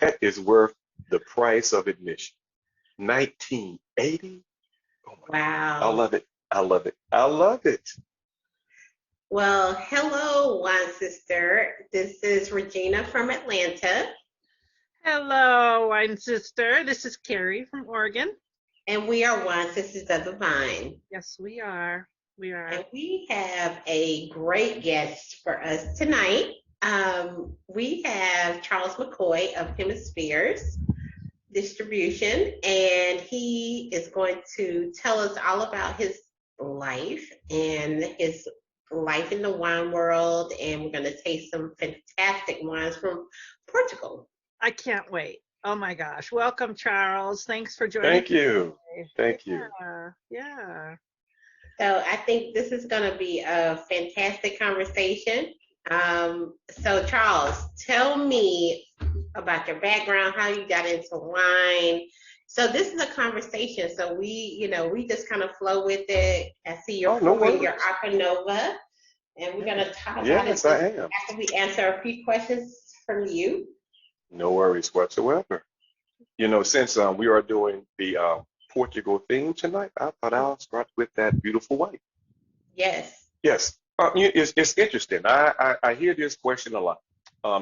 That is worth the price of admission. 1980? Oh my God. I Wow. love it. I love it. I love it. Well, hello, wine sister. This is Regina from Atlanta, Hello, wine sister. This is Carrie from Oregon. and we are Wine Sisters of the Vine. Yes, we are. We are. And we have a great guest for us tonight. We have Charles McKoy of Hemispheres Distribution, and he is going to tell us all about his life and his life in the wine world. And we're going to taste some fantastic wines from Portugal. I can't wait. Oh my gosh. Welcome, Charles. Thanks for joining Thank you. today. Thank you. Yeah, yeah. So I think this is going to be a fantastic conversation. So Charles, tell me about your background, how you got into wine. So this is a conversation. So we just kind of flow with it. I see you're Oh, no pouring your worries. Aquanova, and we're going to talk about it Yes, I am. after we answer a few questions from you. No worries whatsoever. Since we are doing the Portugal theme tonight, I thought I'll start with that beautiful white. Yes. Yes, it's interesting. I hear this question a lot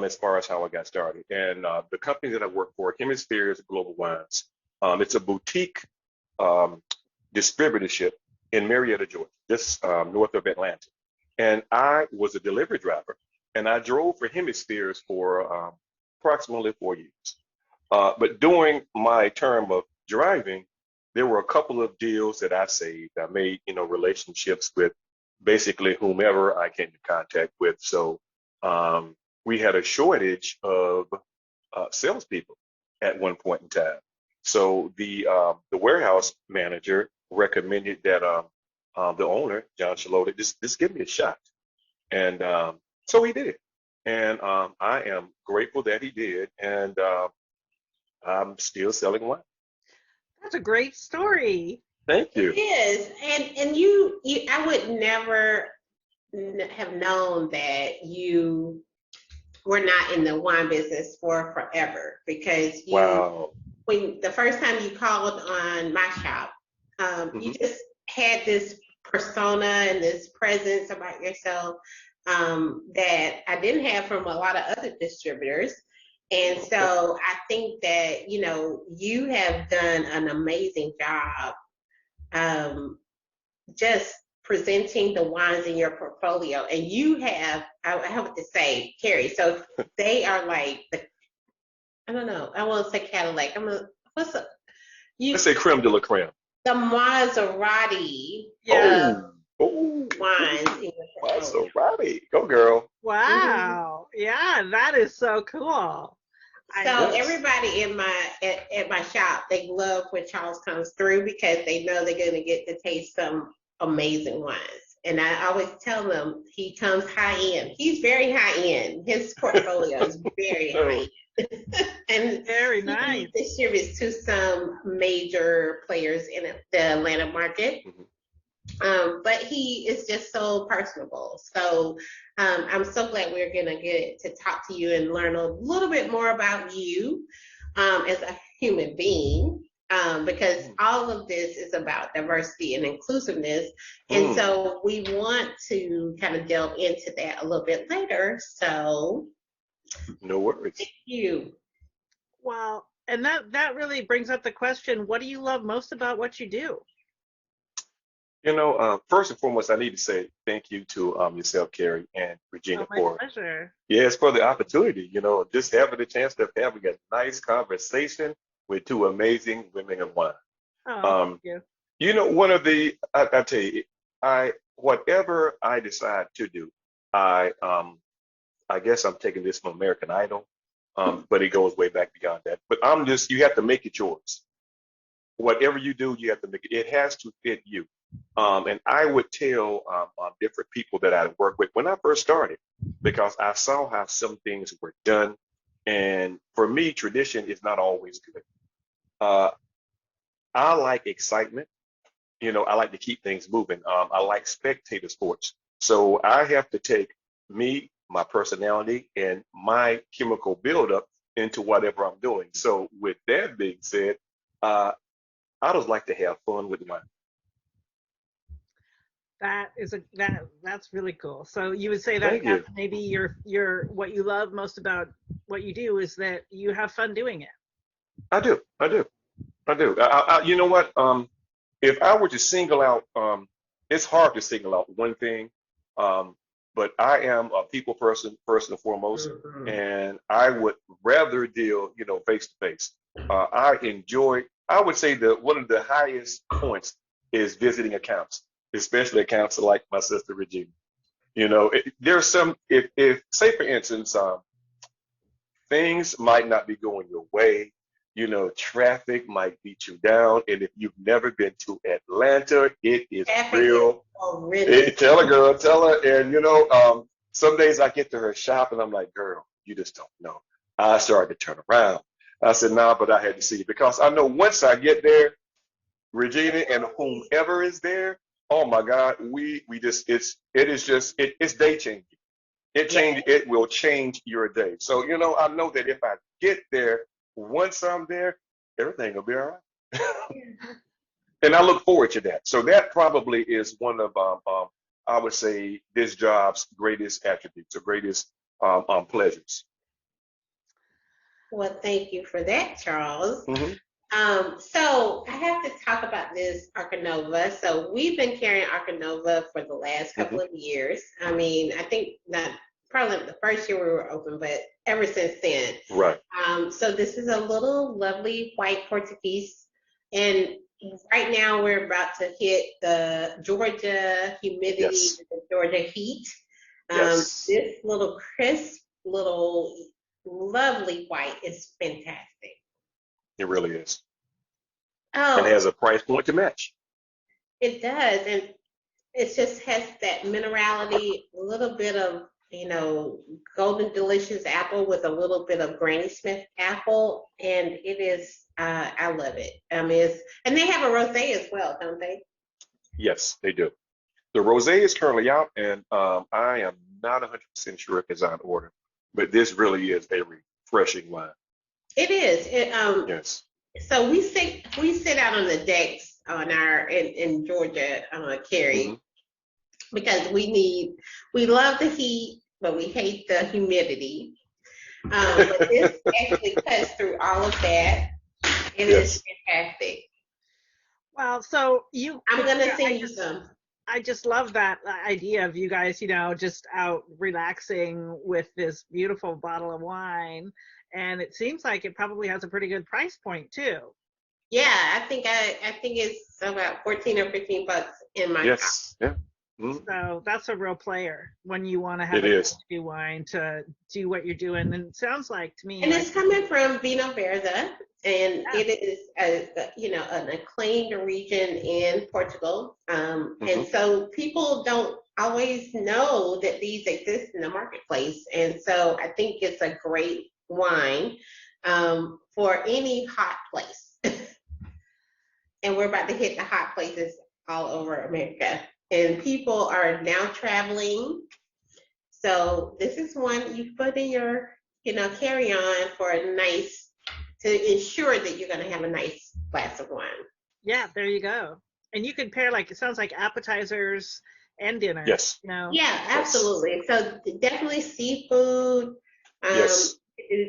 as far as how I got started. And the company that I work for, Hemisphere is Global Wines. It's a boutique um, distributorship in Marietta, Georgia, just north of Atlanta. And I was a delivery driver, and I drove for Hemispheres for approximately 4 years. But during my term of driving, there were a couple of deals that I saved. I made, relationships with basically whomever I came in contact with. So we had a shortage of salespeople at one point in time. So the warehouse manager recommended that the owner, John Shalota, just give me a shot. And so he did. And I am grateful that he did. And I'm still selling wine. That's a great story. Thank It you. is. And you I would never have known that you were not in the wine business for forever because Wow. when the first time you called on my shop, you Hmm. just had this persona and this presence about yourself that I didn't have from a lot of other distributors. And Okay. so I think that, you have done an amazing job um, just presenting the wines in your portfolio. And you have, I have to say, Carrie, so they are like I don't know, I want to say Cadillac. What's the, Let's you, say creme de la creme. the Maserati Yeah. Oh, oh, wines in ooh, your portfolio. Maserati. Go, girl. Hmm. Wow. Yeah, that is so cool. I So Yes. everybody at my shop, they love when Charles comes through because they know they're gonna get to taste some amazing wines. And I always tell them he comes high end. He's very high end. His portfolio is very high Oh, end. And very he nice. distributes to some major players in the Atlanta market. mhm. But he is just so personable. So I'm so glad we're going to get to talk to you and learn a little bit more about you as a human being. Because Mm, all of this is about diversity and inclusiveness. And mm, so we want to kind of delve into that a little bit later. So, no worries. thank you. Well, and that really brings up the question, what do you love most about what you do? First and foremost, I need to say thank you to yourself, Carrie, and Oh, Regina my for, pleasure. yes, for the opportunity, just having the chance of having a nice conversation with two amazing women of wine. Oh, thank Um, you. one of I tell you, whatever I decide to do, I guess I'm taking this from American Idol, but it goes way back beyond that. But you have to make it yours. Whatever you do, you have to make it. It has to fit you. And I would tell different people that I work with when I first started, because I saw how some things were done. And for me, tradition is not always good. Uh, I like excitement. I like to keep things moving. I like spectator sports. So I have to take me, my personality, and my chemical buildup into whatever I'm doing. So with that being said, uh, I just like to have fun with mine. That's really cool. So you would say that Thank you. maybe your what you love most about what you do is that you have fun doing it. I do. I do. I do. You know what? If I were to single out, it's hard to single out one thing, um, but I am a people person first and foremost, Mhm. and I would rather deal, face to face. I enjoy. I would say that one of the highest points is visiting accounts, especially accounts like my sister Regina. There's some. If say for instance, things might not be going your way. Traffic might beat you down. And if you've never been to Atlanta, it is Traffic is real. horrendous. Tell her, girl, tell her. And, some days I get to her shop and I'm like, girl, you just don't know. I started to turn around. I said, nah, but I had to see it because I know once I get there, Regina and whomever is there, oh my God, we just it's day changing. Yeah. It will change your day. So, I know that if I get there, once I'm there, everything will be all right. And I look forward to that. So that probably is one of I would say this job's greatest attributes or greatest pleasures. Well, thank you for that, Charles. Hmm. So I have to talk about this Arcanova. So we've been carrying Arcanova for the last Hmm. couple of years. I mean, I think that probably the first year we were open, but ever since then. Right. So this is a little lovely white Portuguese, and right now we're about to hit the Georgia humidity, Yes. the Georgia heat. Yes. This little crisp, little lovely white is fantastic. It really is. And Oh, has a price point to match. it does, and it just has that minerality, a little bit of golden delicious apple with a little bit of Granny Smith apple, and it is. I love it. And they have a rosé as well, don't they? Yes, they do. The rosé is currently out, and I am not 100% sure if it's on order, but this really is a refreshing wine. It is. Yes. So we sit out on the decks on our in Georgia, Hmm. Cary, because we love the heat, but we hate the humidity. But this actually cuts through all of that. It is Yes. fantastic. Well, so I'm gonna send you some. I just love that idea of you guys, just out relaxing with this beautiful bottle of wine. And it seems like it probably has a pretty good price point too. Yeah, I think it's about 14 or 15 bucks in my shop. Yes. Yeah. Mhm. So that's a real player when you want to have It a is. go-to wine to do what you're doing. And it sounds like to me And like, it's coming from Vino Verda, and yeah, it is an acclaimed region in Portugal. And Hmm. so people don't always know that these exist in the marketplace. And so I think it's a great wine for any hot place. And we're about to hit the hot places all over America. And people are now traveling. So this is one you put in your, carry on for a nice, to ensure that you're going to have a nice glass of wine. yeah, there you go. And you could pair it sounds like appetizers and dinner, Yes. Yeah, Yes. absolutely. So definitely seafood, um, Yes.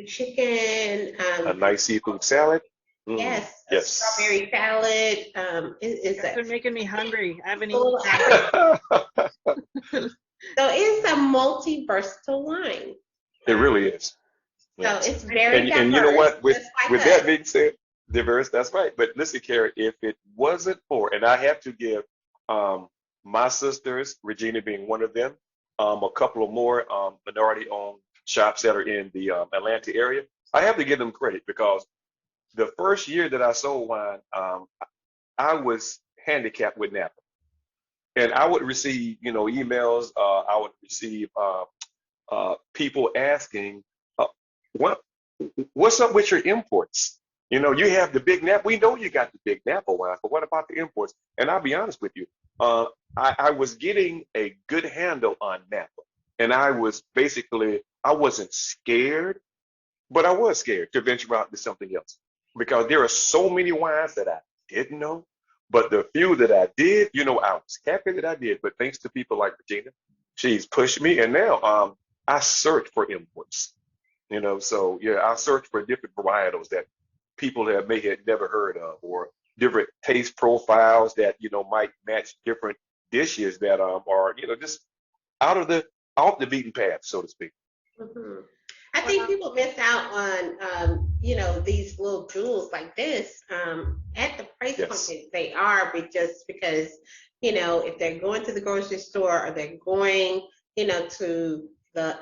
chicken, A nice seafood salad. Mm. yes, a Yes. strawberry salad. It's Guys are making me hungry. I haven't a eaten little yet. so it's a multi-versatile wine. It Um, really is. so Yes. it's very And you know diverse, what? With just like with that us. being said, diverse, that's right. But listen, Carrie, if it wasn't for, and I have to give um my sisters, Regina being one of them, a couple of more minority-owned shops that are in the Atlanta area, I have to give them credit because the first year that I sold wine, I was handicapped with Napa, and I would receive, emails. I would receive people asking, what what's up with your imports? You have the big Napa. We know you got the big Napa wine, but what about the imports? And I'll be honest with you, uh, I was getting a good handle on Napa, and I wasn't scared but I was scared to venture out to something else because there are so many wines that I didn't know. But the few that I did, I was happy that I did. But thanks to people like Regina, she's pushed me, and now I search for imports. So yeah, I search for different varietals that people that may have never heard of, or different taste profiles that might match different dishes that are just out of the off the beaten path, so to speak. Mhm. I think people miss out on, these little jewels like this at the price point Yes. that they are, but just because, if they're going to the grocery store or they're going, to the,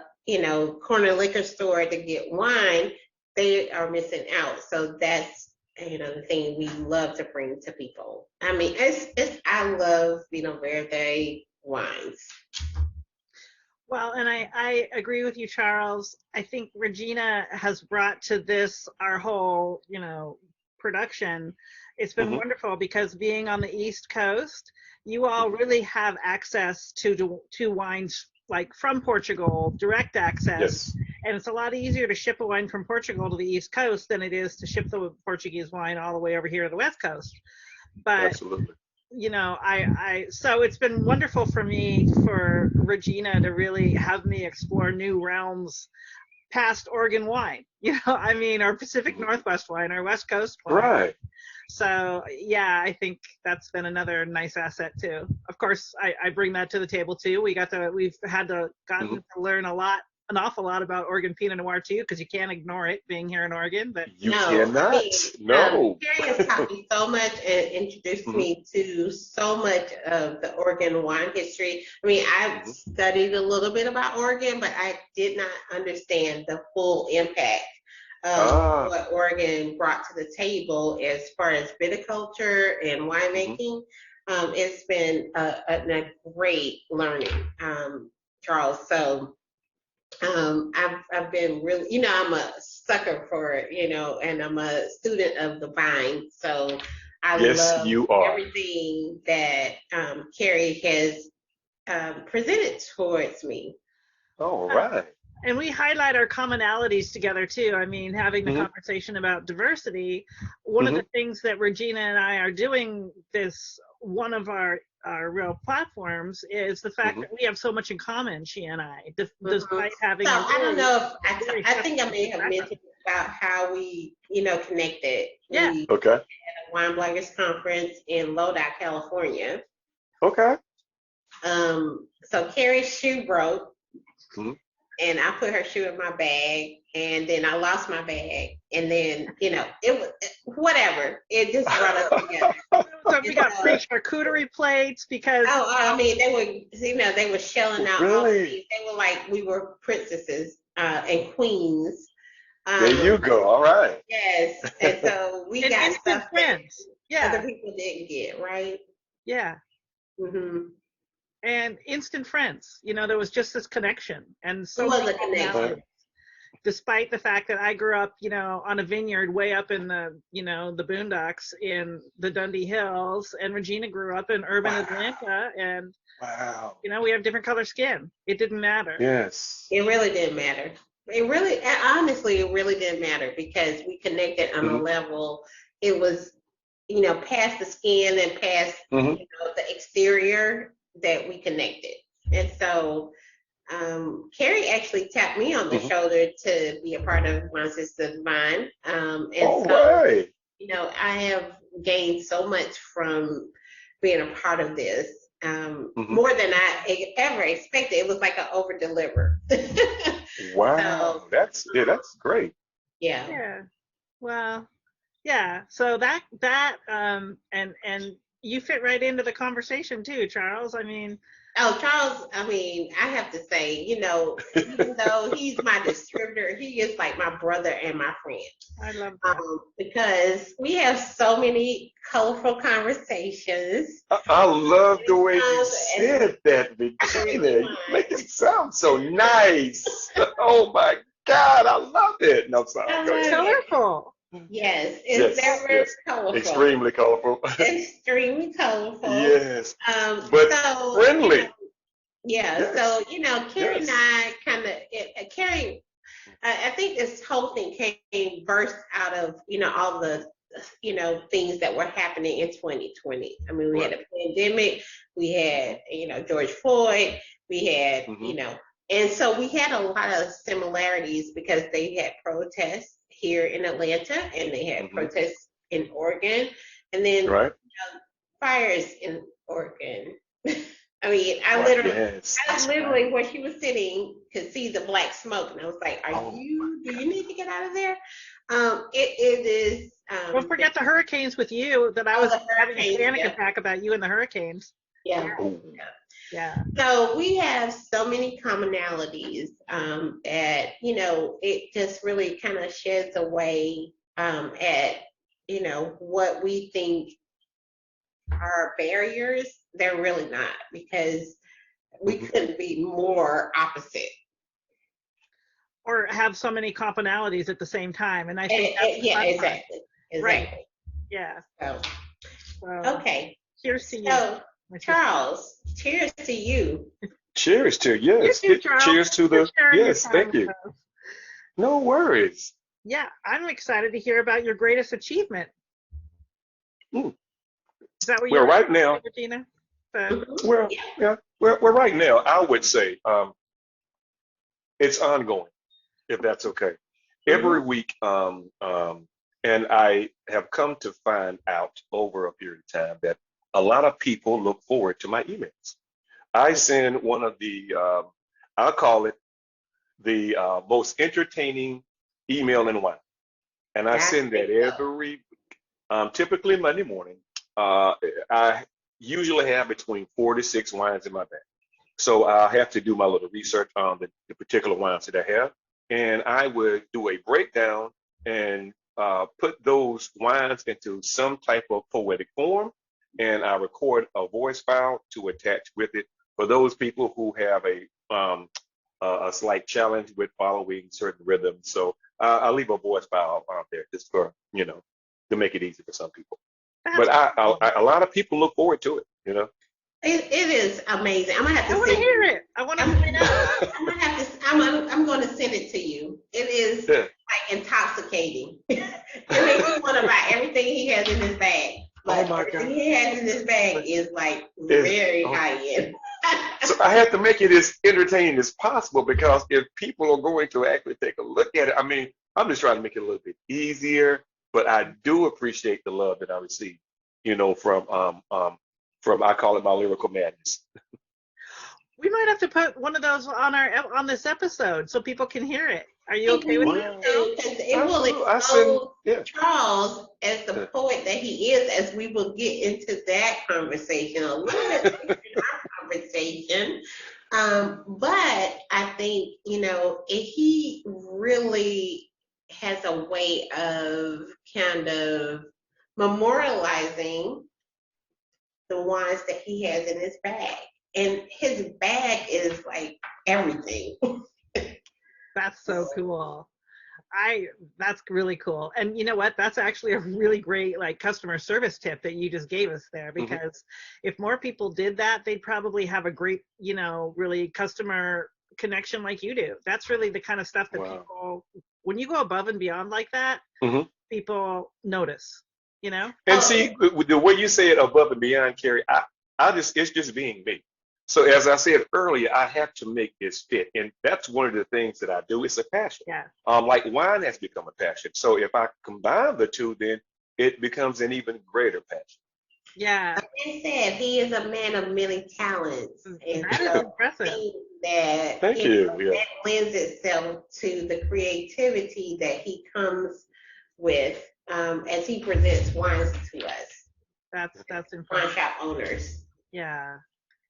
corner liquor store to get wine, they are missing out. So that's, the thing we love to bring to people. I mean, I love, Verde wines. Well, and I agree with you, Charles. I think Regina has brought to this our whole, production. It's been Hmm. wonderful because being on the East Coast, you all Hmm. really have access to wines like from Portugal, direct access, Yes, and it's a lot easier to ship a wine from Portugal to the East Coast than it is to ship the Portuguese wine all the way over here to the West Coast. But absolutely. so it's been wonderful for me, for Regina to really have me explore new realms past Oregon wine, I mean, our Pacific Hmm. Northwest wine, our West Coast wine. Right. So yeah, I think that's been another nice asset too. Of course, I bring that to the table too. We've gotten Hmm. to learn an awful lot about Oregon Pinot Noir too, because you can't ignore it being here in Oregon. But You No, I cannot. mean, No. Carrie has taught me so much and introduced Hmm. me to so much of the Oregon wine history. I mean, I Hmm. studied a little bit about Oregon, but I did not understand the full impact of Ah. what Oregon brought to the table as far as viticulture and Hmm. winemaking. It's been a great learning, Charles. So I've been really, I'm a sucker for it, and I'm a student of the vine. So I Yes, love you are. everything that Carrie has presented towards me. All uh, right. and we highlight our commonalities together too. I mean, having the Hmm. conversation about diversity, one of Hmm. the things that Regina and I are doing, this one of our real platforms, is the fact Hmm. that we have so much in common, she and I, Mhm. despite So having I don't know if I think I may different have backgrounds. mentioned about how we, connected. Yeah. We Okay. had a wine bloggers conference in Lodi, California. Okay. So Carrie's shoe broke, Hmm. and I put her shoe in my bag, and then I lost my bag, and then it was whatever. It just brought us together. So we And got free so, charcuterie plates because I mean, they were shelling out all the Really? things. They were like we were princesses and queens. There you Um, go. All right. yes, and so we and got instant stuff that friends. other Yeah, people didn't get, right? yeah. Hmm. And instant friends. There was just this connection and It so was many a connection. commonalities. Despite the fact that I grew up, on a vineyard way up in the boondocks in the Dundee Hills, and Regina grew up in urban Wow. Atlanta, and Wow. we have different color skin. It didn't matter. Yes. It really didn't matter. Honestly, it really didn't matter because we connected on a Hmm. level. It was, past the skin and past, Hmm. the exterior that we connected. And so, Carrie actually tapped me on the Hmm. shoulder to be a part of My Sister Divine. And All so, right. I have gained so much from being a part of this, Hmm. more than I ever expected. It was like an over deliver. So, Wow. That's great. yeah. Yeah. Well, yeah. So and you fit right into the conversation too, Charles. I mean, Oh, Charles, I mean, I have to say, even though he's my distributor, he is like my brother and my friend. I love that. Because we have so many colorful conversations. I love the way you Sometimes, said that, Regina. especially You make mine. it sound so nice. Oh my God, I love it. No, sorry. I Go It's ahead. love it. colorful. Yes, it's Yes, very yes. colorful. Extremely colorful. Extremely colorful. Yes, but So, friendly. yeah, Yes, so, Carrie and yes. I kind of, Carrie I think this whole thing came burst out of, all the, things that were happening in 2020. I mean, we had Right. a pandemic, we had, George Floyd, we had, Hmm. and so we had a lot of similarities because they had protests here in Atlanta and they had Hmm. protests in Oregon, and then Right. fires in Oregon. I mean, Right. Yes. I That's literally right. where she was sitting could see the black smoke, and I was like, Oh my do you need God. to get out of there?" It is, Don't forget the hurricanes with you that I oh, was the having a hurricanes, panic yeah, attack about you and the hurricanes. yeah. Yeah, Oh. yeah. So we have so many commonalities, that, it just really kind of sheds away, at, what we think are barriers. They're really not, because we Hmm. couldn't be more opposite. Or have so many commonalities at the same time. And I think that's the Yeah, fun part. exactly. Right. Exactly. Yeah. So, So okay. cheers to you, So, my sister. Charles, cheers to you. Cheers to You yes. too, Charles. Cheers to For the sharing your yes. time Thank with you. us. No worries. Yeah, I'm excited to hear about your greatest achievement. Mm. Is that what Well, you're right asking, now, Regina? The, Mhm. well, Yeah. yeah, well, right now, I would say it's ongoing, if that's okay. Every Mhm. week, and I have come to find out over a period of time that a lot of people look forward to my emails. I send one of the, I'll call it the most entertaining email in a while, and I That's send that great though. every typically Monday morning. Uh, I usually have between 4 to 6 wines in my bag. So I have to do my little research on the particular wines that I have. And I would do a breakdown and put those wines into some type of poetic form. And I record a voice file to attach with it for those people who have a slight challenge with following certain rhythms. So I leave a voice file out there just for, to make it easy for some people. that's But a lot of people look forward to it. It is amazing. I'm gonna have I to want to send hear you. it. I want to I'm, find out. I'm gonna have to. I'm going to send it to you. It is Yeah. like intoxicating. It makes you want to buy everything he has in his bag. Oh But my everything God. he has in his bag is like Is very oh. high end. So I have to make it as entertaining as possible because if people are going to actually take a look at it, I mean, I'm just trying to make it a little bit easier, but I do appreciate the love that I receive, from I call it my lyrical madness. We might have to put one of those on this episode so people can hear it. Are you think okay we with need that, Wow. Charles? to, because it will Absolutely. I send, expose yeah. Charles as the Yeah. poet that he is, as we will get into that conversation a little bit later in our conversation. But I think, he really has a way of kind of memorializing the wines that he has in his bag. And his bag is like everything. That's so cool. I That's really cool. And you know what? That's actually a really great like customer service tip that you just gave us there, Hmm. because if more people did that, they'd probably have a great, really customer connection like you do. That's really the kind of stuff that Wow. people, when you go above and beyond like that, Hmm. people notice, you know? And Oh, see, with the way you say it above and beyond, Carrie, it's just being me. So as I said earlier, I have to make this fit, and that's one of the things that I do. It's a passion. Yeah. Like wine has become a passion. So if I combine the two, then it becomes an even greater passion. Yeah. like I said, he is a man of many talents. And That is so I impressive. think that, Thank you. Yeah. that lends itself to the creativity that he comes with, as he presents wines to us, That's wine impressive. shop owners. Yeah.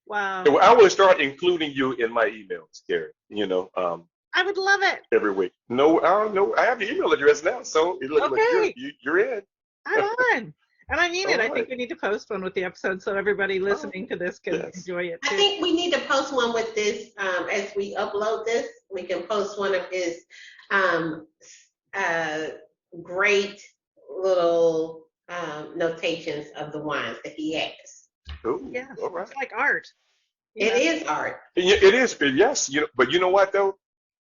Wow. So I will start including you in my emails, Carrie. I would love it. Every week. No, I don't know. I have your email address now, so look, Okay. you're in. I'm on. And I mean All it. I think right. we need to post one with the episode so everybody Oh, listening to this can yes. enjoy it I too. think we need to post one with this, as we upload this. We can post one of his, um, uh, great little, notations of the wines that he has. Ooh, Yeah. all right. It's like art, you It know. is art. It is, but yes, but you know what though?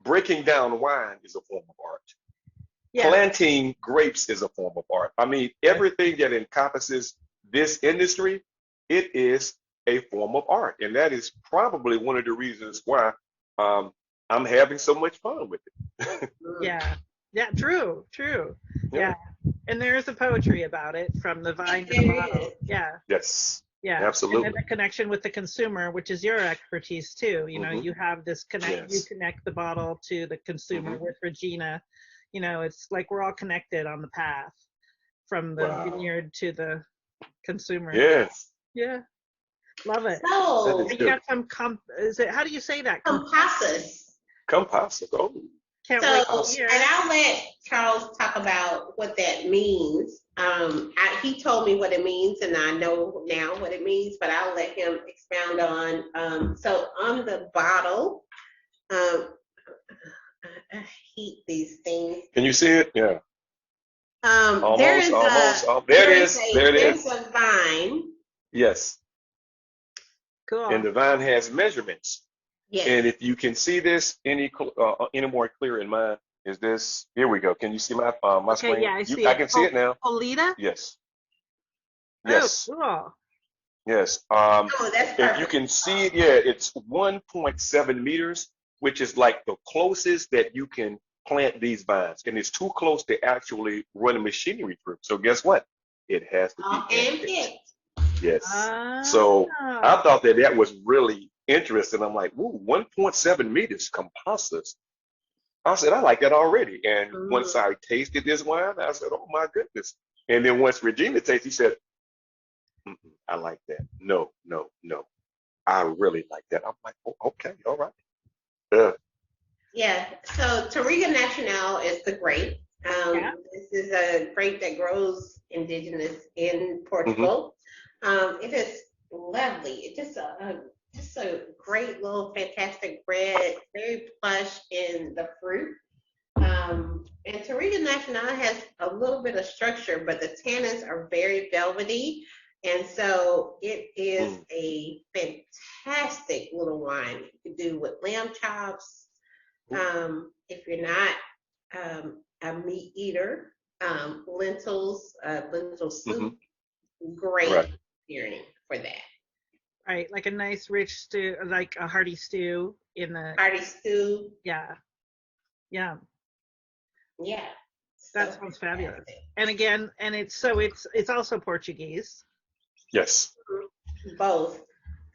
breaking down wine is a form of art. Yeah. Planting grapes is a form of art. I mean, everything that encompasses this industry, it is a form of art. And that is probably one of the reasons why um, I'm having so much fun with it. Yeah. Yeah. True. True. Yeah. Yeah. And there is a poetry about it, from the vine to the There bottle. is. Yeah. Yes, Yeah. And then absolutely. the connection with the consumer, which is your expertise too. You know, Hmm. you have this connect, you Yes. connect the bottle to the consumer Hmm. with Regina. You know, it's like we're all connected on the path from the Wow. vineyard to the consumer. Yes, Yeah. Love it. that is So, You good. got some is it, how do you say that? compasses. Compasses. Oh, Can't wait to So, awesome. and hear. I'll let Charles talk about what that means. He told me what it means, and I know now what it means, but I'll let him expound on. So, on the bottle, um, I hate these things. Can you see it? Yeah. There Almost, is almost. a Oh, there it there is is. There a it there's is. a vine. Yes. And Cool. the vine has measurements. Yes. And if you can see this any more clear in mine, is this? Here we go. Can you see my Okay, screen? yeah, I see I it. can see it now. Polita? Yes. Oh, Yes. cool. Yes. Oh, that's If you perfect. can see it, yeah, it's 1.7 meters, which is like the closest that you can plant these vines, and it's too close to actually run machinery through. So guess what? It has to be And handpicked. picked. Yes. So I Ah, thought that was really interesting. I'm like, ooh, 1.7 meters composite. I said, I like that already. And once Mm. I tasted this wine, I said, oh my goodness. And then once Regina tasted, he said, mm-mm, I like that. No, no, no. I really like that. I'm like, oh, okay, all right. Yeah. Yeah. So Toriga Nacional is the grape. yeah. This is a grape that grows indigenous in Hmm. Portugal. It is lovely. It's just a great little fantastic red, very plush in the fruit. And Toriga Nacional has a little bit of structure, but the tannins are very velvety. And so it is Mm. a fantastic little wine. You can do with lamb chops. If you're not a meat eater, lentil Hmm. soup, great Right. pairing for that. Right, like a nice rich stew, like a hearty stew in the, Hearty stew, yeah, yeah. yeah, That so sounds fabulous. fantastic. And again, and it's also Portuguese. Yes. Both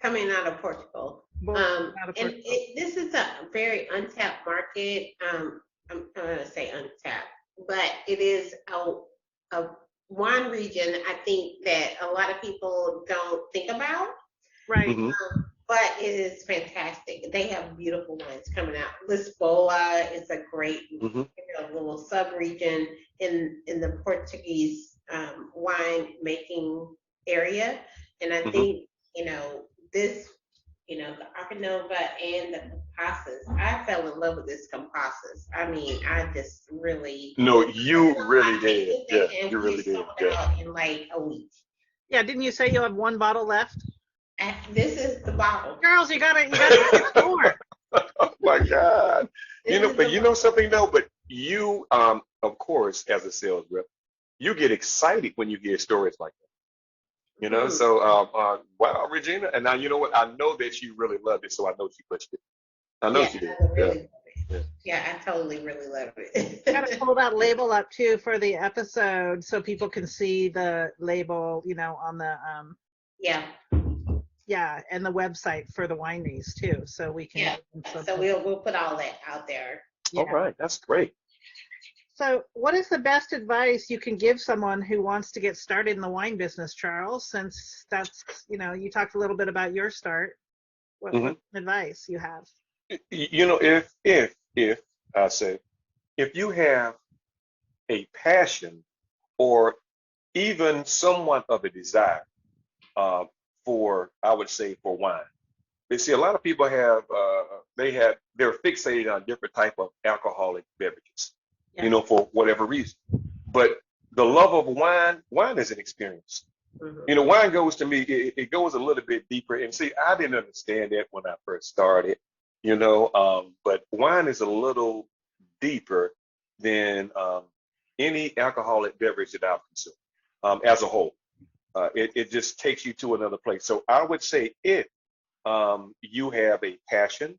coming out of Portugal. Both out of And Portugal. this is a very untapped market. I'm going to say untapped, but it is a wine region I think that a lot of people don't think about. Right. Hmm. But it is fantastic. They have beautiful wines coming out. Lisboa is a great Hmm. little sub-region in the Portuguese wine making area. And I Hmm. think, this, the Arcanova and the Compasses, I fell in love with this Compasses. I mean, I just really, No, I you really did. tasted Yeah, it and you we really sold did. Yeah. out in like a week. Yeah, didn't you say you have one bottle left? This is the bottle. Girls, you gotta get more. Oh my God. This is But the you know something though, but you, of course, as a sales rep, you get excited when you hear stories like that. bottle. So wow, Regina. And now you know what? I know that you really loved it, so I know she pushed it. I know Yeah, she did. I Yeah. really love Yeah. it. Yeah, I totally really love Gotta it. pull that label up too for the episode so people can see the label, on the Yeah, yeah, and the website for the wineries too, so we can yeah. give them some. So we'll put all that out there. All Yeah. right, that's great. So, what is the best advice you can give someone who wants to get started in the wine business, Charles? Since that's, you talked a little bit about your start. What Hmm. advice you have? If I say if you have a passion or even somewhat of a desire uh, for, I would say, for wine. But see, a lot of people they're fixated on different type of alcoholic beverages, Yeah. for whatever reason. But the love of wine is an experience. Mhm. Wine goes to me, it goes a little bit deeper. And see, I didn't understand that when I first started. But wine is a little deeper than any alcoholic beverage that I've consumed as a whole. It just takes you to another place. So I would say if you have a passion,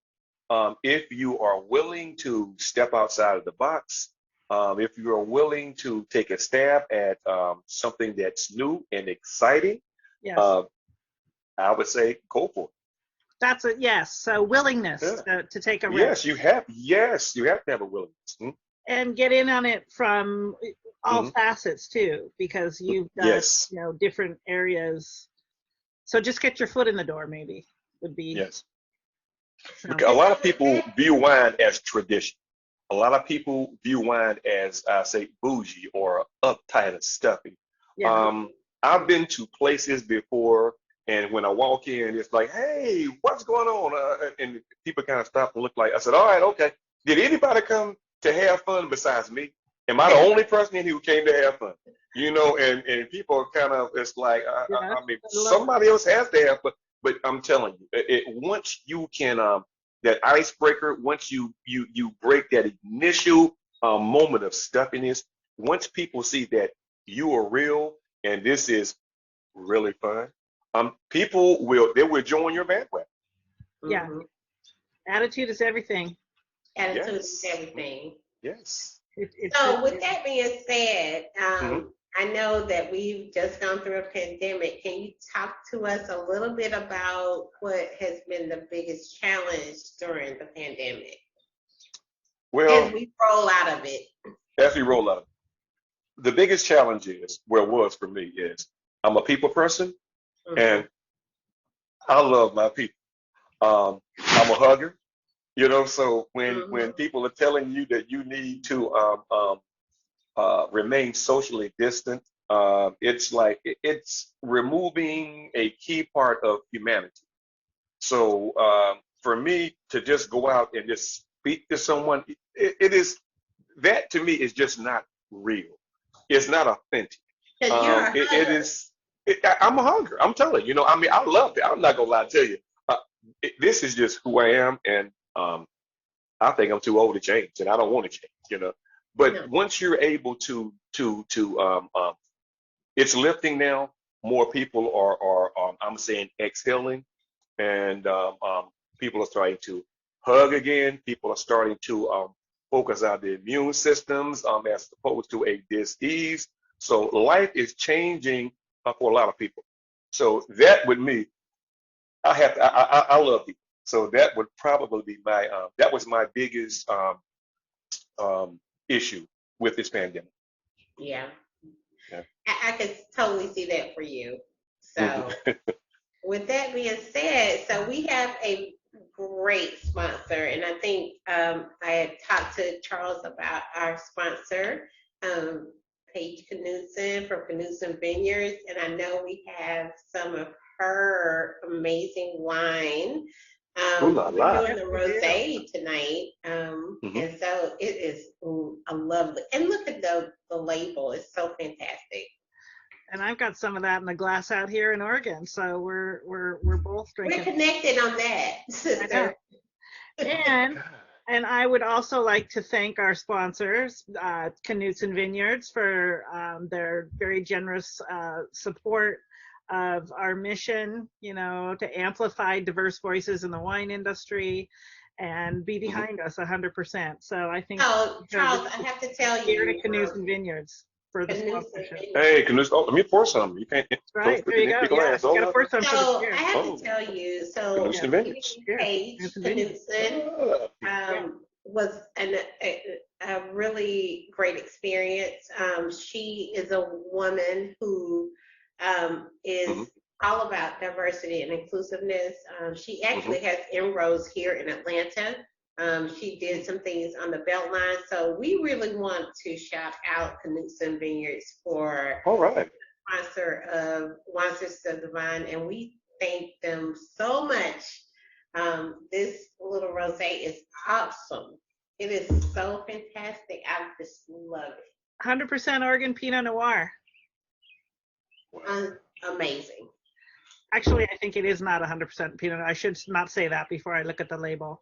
if you are willing to step outside of the box, if you are willing to take a stab at something that's new and exciting, Yes. uh, I would say go for it. That's a yes. So willingness Yeah. to take a risk Yes, you have. Yes, you have to have a willingness. and get in on it from all Mhm. facets too, because you've got, Yes, different areas. So just get your foot in the door, maybe would be. yes. So, Because a lot of people view wine as tradition. A lot of people view wine as, I say, bougie or uptight and stuffy. yeah. Um, I've been to places before, and when I walk in, it's like, "Hey, what's going on?" And people kind of stop and look like. I said, "All right, okay. Did anybody come to have fun besides me? Am I the only person in here who came to have fun?" And people are kind of, it's like, Yeah. I mean, somebody else has to have fun. But I'm telling you, once you can that icebreaker, once you break that initial moment of stuffiness, once people see that you are real and this is really fun, people will join your bandwagon. Yeah. Mhm. Attitude is everything. Attitude is Yes, everything. yes. It So truly with is. that being said, Hmm. I know that we've just gone through a pandemic. Can you talk to us a little bit about what has been the biggest challenge during the pandemic as Well, we roll out of it? as we roll out, the biggest challenge is, well, was for me, is I'm a people person Mm-hmm. and I love my people. I'm a hugger. So when Mm-hmm. people are telling you that you need to remain socially distant, it's like it's removing a key part of humanity. So for me to just go out and just speak to someone, it is that to me is just not real. It's not authentic. Because you're a It hugger. is. I'm a hungry. I'm telling you. I mean, I love it. I'm not gonna lie to you. Uh, this is just who I am, and I think I'm too old to change, and I don't want to change. But No. once you're able to it's lifting now. More people are I'm saying exhaling, and people are starting to hug again. People are starting to focus on the immune systems as opposed to a disease. So life is changing for a lot of people. So that with me, I love people. So that would probably be that was my biggest issue with this pandemic. Yeah. Yeah. I could totally see that for you. So Mhm. with that being said, so we have a great sponsor, and I think I had talked to Charles about our sponsor, um, Paige Knudsen from Knudsen Vineyards, and I know we have some of her amazing wine. Ooh la We're la. doing the We do. rosé tonight, Hmm. and so it is a lovely. And look at the label; it's so fantastic. And I've got some of that in the glass out here in Oregon. So we're both We're drinking. connected on that, I know. sister. And and I would also like to thank our sponsors, Knutson Vineyards, for their very generous support of our mission, to amplify diverse voices in the wine industry and be Hmm. behind us 100%. So I think Oh, we have Charles, I have to tell here to you, Knutson Vineyards for the Knudsen sponsorship. Hey, Vineyards. can this? Oh, let me pour some. You can't Right, don't put there it you in go. the Yeah, glass. you got Oh, to pour some for the So I cheers. have to oh, tell you, so Yeah, Knudsen Vineyards. cheers. Paige Knutson Vineyards. Knudsen Yeah. was a really great experience. She is a woman who is Hmm. all about diversity and inclusiveness. She Hmm. actually has inroads here in Atlanta. She did some things on the Beltline. So we really want to shout out Knudsen Vineyards for All right. sponsor of Wine Sisters of Divine, and we thank them so much. This little rosé is awesome. It is so fantastic. I just love it. 100% Oregon Pinot Noir. Wow. Amazing. Actually, I think it is not 100% Pinot Noir. I should not say that before I look at the label.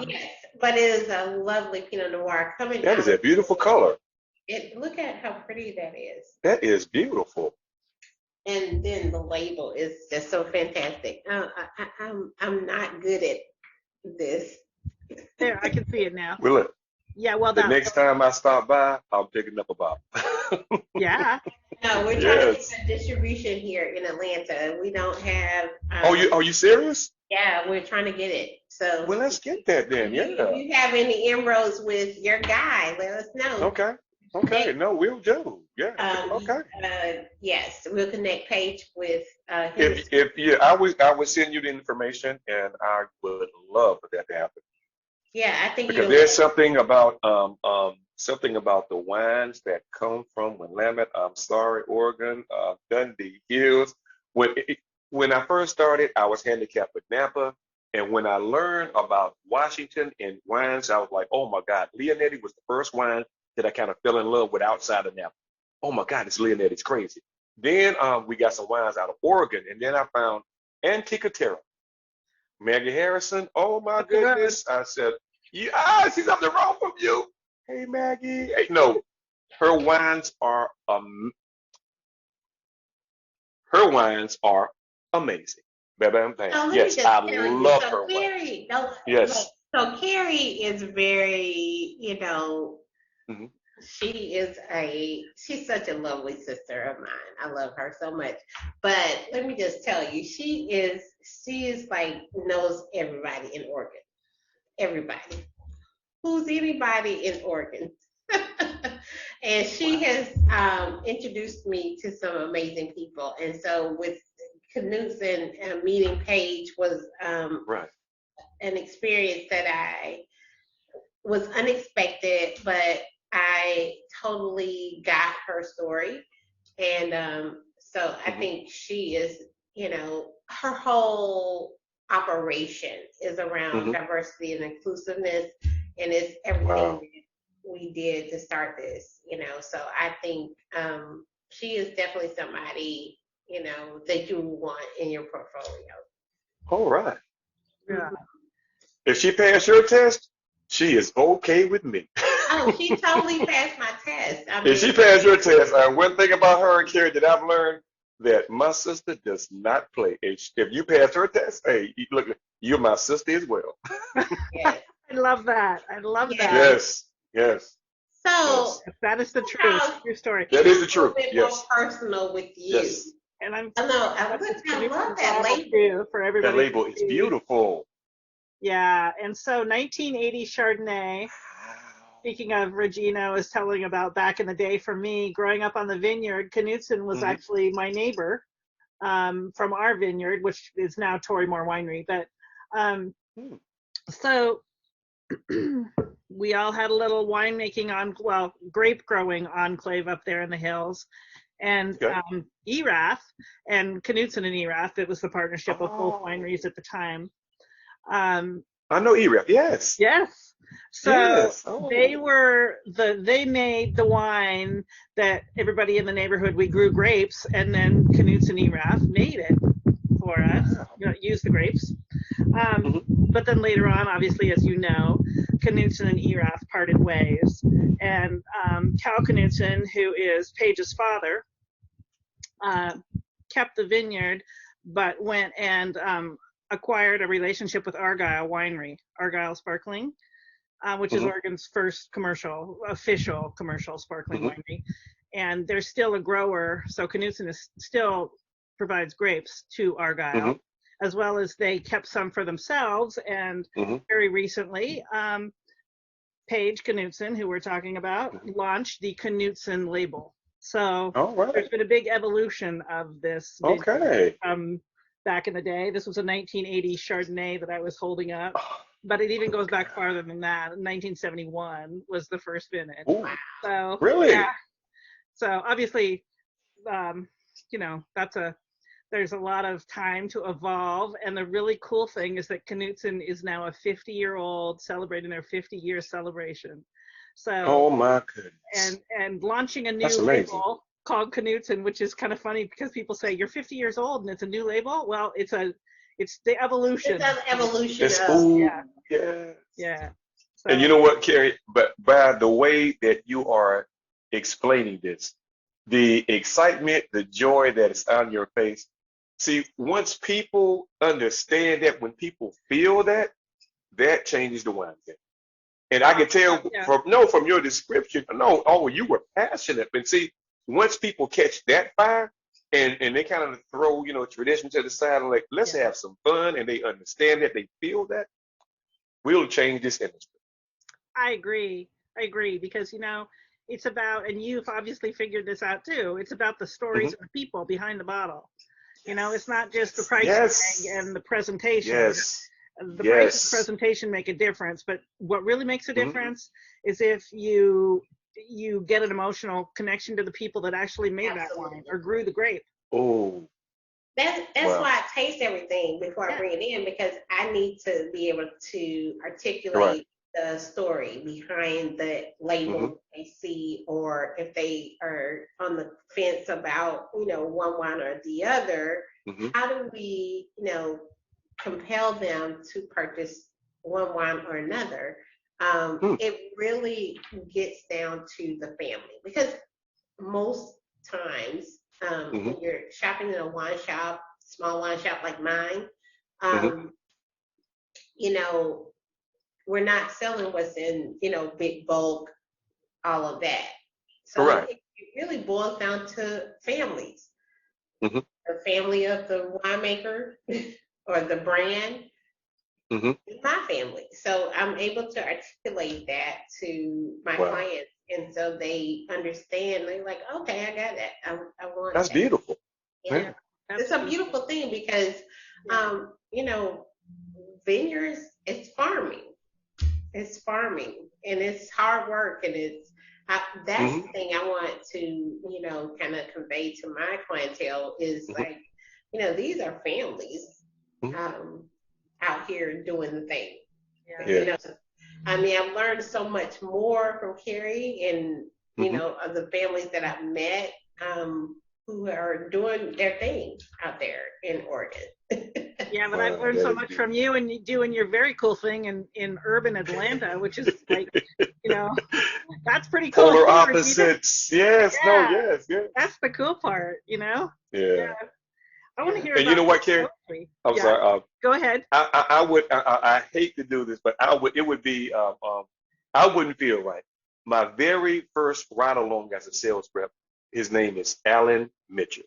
Yes, but it is a lovely Pinot Noir coming That out. is a beautiful color. Look at how pretty that is. That is beautiful. And then the label is just so fantastic. I'm not good at this. There, I can see it now. Well, look, Yeah, well the done. next time I stop by, I'm picking up a bottle. Yeah. No, we're trying to Yes. get distribution here in Atlanta. We don't have. Oh, are you serious? Yeah, we're trying to get it. So. Well, let's get that then. If Yeah. you have any inroads with your guy, let us know. Okay. Okay. No, we'll do. Yeah. Um, Okay. yes, we'll connect Paige with him. If yeah, I would send you the information, and I would love for that to happen. Yeah, I think Because you'll. there's something about the wines that come from Willamette, I'm sorry, Oregon, Dundee Hills. When I first started, I was handicapped with Napa, and when I learned about Washington and wines, I was like, oh my God, Leonetti was the first wine that I kind of fell in love with outside of Napa. Oh my God, it's Leonetti, it's crazy. Then we got some wines out of Oregon, and then I found Antica Terra. Maggie Harrison, oh my goodness. I said, yeah, I see something wrong from you. Hey, Maggie. Hey, no, her wines are her wines are amazing. Bam, bam. So let me Yes, just I tell you. love So her wines. Carrie, no, Yes. so Carrie is very, Mhm. she's such a lovely sister of mine. I love her so much. But let me just tell you, she is like knows everybody in Oregon. Everybody. Who's anybody in Oregon? And she has introduced me to some amazing people. And so with Knudsen meeting Paige was Right. an experience that I was unexpected, but I totally got her story. And so I Hmm. think she is, her whole operation is around Hmm. diversity and inclusiveness, and it's everything Wow. that we did to start this, So I think she is definitely somebody, that you want in your portfolio. All right. Yeah. If she passed your test, she is okay with me. Oh, she totally passed my test. I If she mean, passed your test, one thing about her, Carrie, that I've learned that my sister does not play. If you pass her test, hey, look, you're my sister as well. yes. I love that. I love Yeah. that. Yes, yes, So yes. That is the truth. Charles, True story. That is the a little truth. bit more Yes, personal with you. yes. And I'm I know. that's I love Knudsen's that bottle label. too for That everybody to label is see. beautiful. Yeah. And so 1980 Chardonnay. Wow. Speaking of, Regina was telling about back in the day for me, growing up on the vineyard, Knudsen was Hmm. actually my neighbor from our vineyard, which is now Torrymore Winery. But um, Hmm. so we all had a little winemaking grape growing enclave up there in the hills. And Okay. ERAF and Knudsen and ERAF, it was the partnership of both Oh, wineries at the time. Um, I know EREF. Yes, yes. So yes. Oh, they made the wine that everybody in the neighborhood, we grew grapes, and then Knudsen ERAF made it for us, wow. used the grapes. Hmm. But then later on, obviously, as you know, Knudsen and ERAF parted ways. And Cal Knudsen, who is Paige's father, kept the vineyard, but went and acquired a relationship with Argyle Winery, Argyle Sparkling, which is Hmm. Oregon's first official commercial sparkling Hmm. winery. And they're still a grower, so Knudsen still provides grapes to Argyle, Hmm. as well as they kept some for themselves. And Hmm. very recently, Paige Knudsen, who we're talking about, launched the Knudsen label. So All there's right. been a big evolution of this vineyard Okay. from back in the day. This was a 1980 Chardonnay that I was holding up, but it even goes Okay. back farther than that. 1971 was the first vintage. Ooh, So really? yeah, so obviously, there's a lot of time to evolve. And the really cool thing is that Knudsen is now a 50-year-old celebrating their 50-year celebration. So Oh my goodness. and launching a That's new amazing. label called Knudsen, which is kind of funny because people say you're 50 years old and it's a new label. Well, it's It's the evolution. It's an evolution It's of. ooh, Yeah. yes. Yeah. And you So know what, Carrie? But by the way that you are explaining this, the excitement, the joy that is on your face. See, once people understand that, when people feel that, that changes the wine thing. And I can tell yeah. from your description, no, oh, you were passionate. But see, once people catch that fire and they kind of throw, tradition to the side and like, let's Yeah. have some fun, and they understand that, they feel that, we'll change this industry. I agree. I agree because it's about, and you've obviously figured this out too. It's about the Hmm. stories and the people behind the bottle. It's Yes, not just the yes, price tag yes, and the presentation. yes, The price and the yes. presentation make a difference, but what really makes a Hmm. difference is if you get an emotional connection to the people that actually made that wine Absolutely. or grew the grape. Oh, That's wow. why I taste everything before I Yeah. bring it in, because I need to be able to Right. articulate the story behind the Hmm. label they see, or if they are on the fence about, one wine or the other, Hmm. how do we, compel them to purchase one wine or another? Hmm. It really gets down to the family, because most times, Hmm. when you're shopping in a wine shop, small wine shop like mine, Hmm. um, you know, we're not selling what's in, big bulk, all of that. So Right. it really boils down to families, Hmm. the family of the winemaker or the brand, Hmm. my family. So I'm able to articulate that to my Wow. clients. And so they understand, they're like, okay, I got that. I want That's that. beautiful. Yeah. Yeah. Yeah, that's It's a beautiful. beautiful thing because, Yeah. you know, vineyards, it's farming. It's farming and it's hard work, and that's Hmm. the thing I want to, kind of convey to my clientele is Hmm. like, these are families, Hmm. um, out here doing the thing. Yeah. You know, Yes. I mean, I've learned so much more from Carrie and, Hmm. of the families that I've met, who are doing their thing out there in Oregon. Yeah, but I've Wow, learned that so is much from beautiful. you and you doing your very cool thing in urban Atlanta, which is like, you know, that's pretty cool Polar too, Regina. opposites. Yes. No. Yeah, Yes. Yes. that's the cool part. Yeah. Yeah, I want to Yeah. hear And you about know your what, Carrie? poetry. I'm Yeah, sorry. go ahead. I would. I hate to do this, but I would. It would be. I wouldn't feel right. My very first ride along as a sales rep. His name is Alan Mitchell,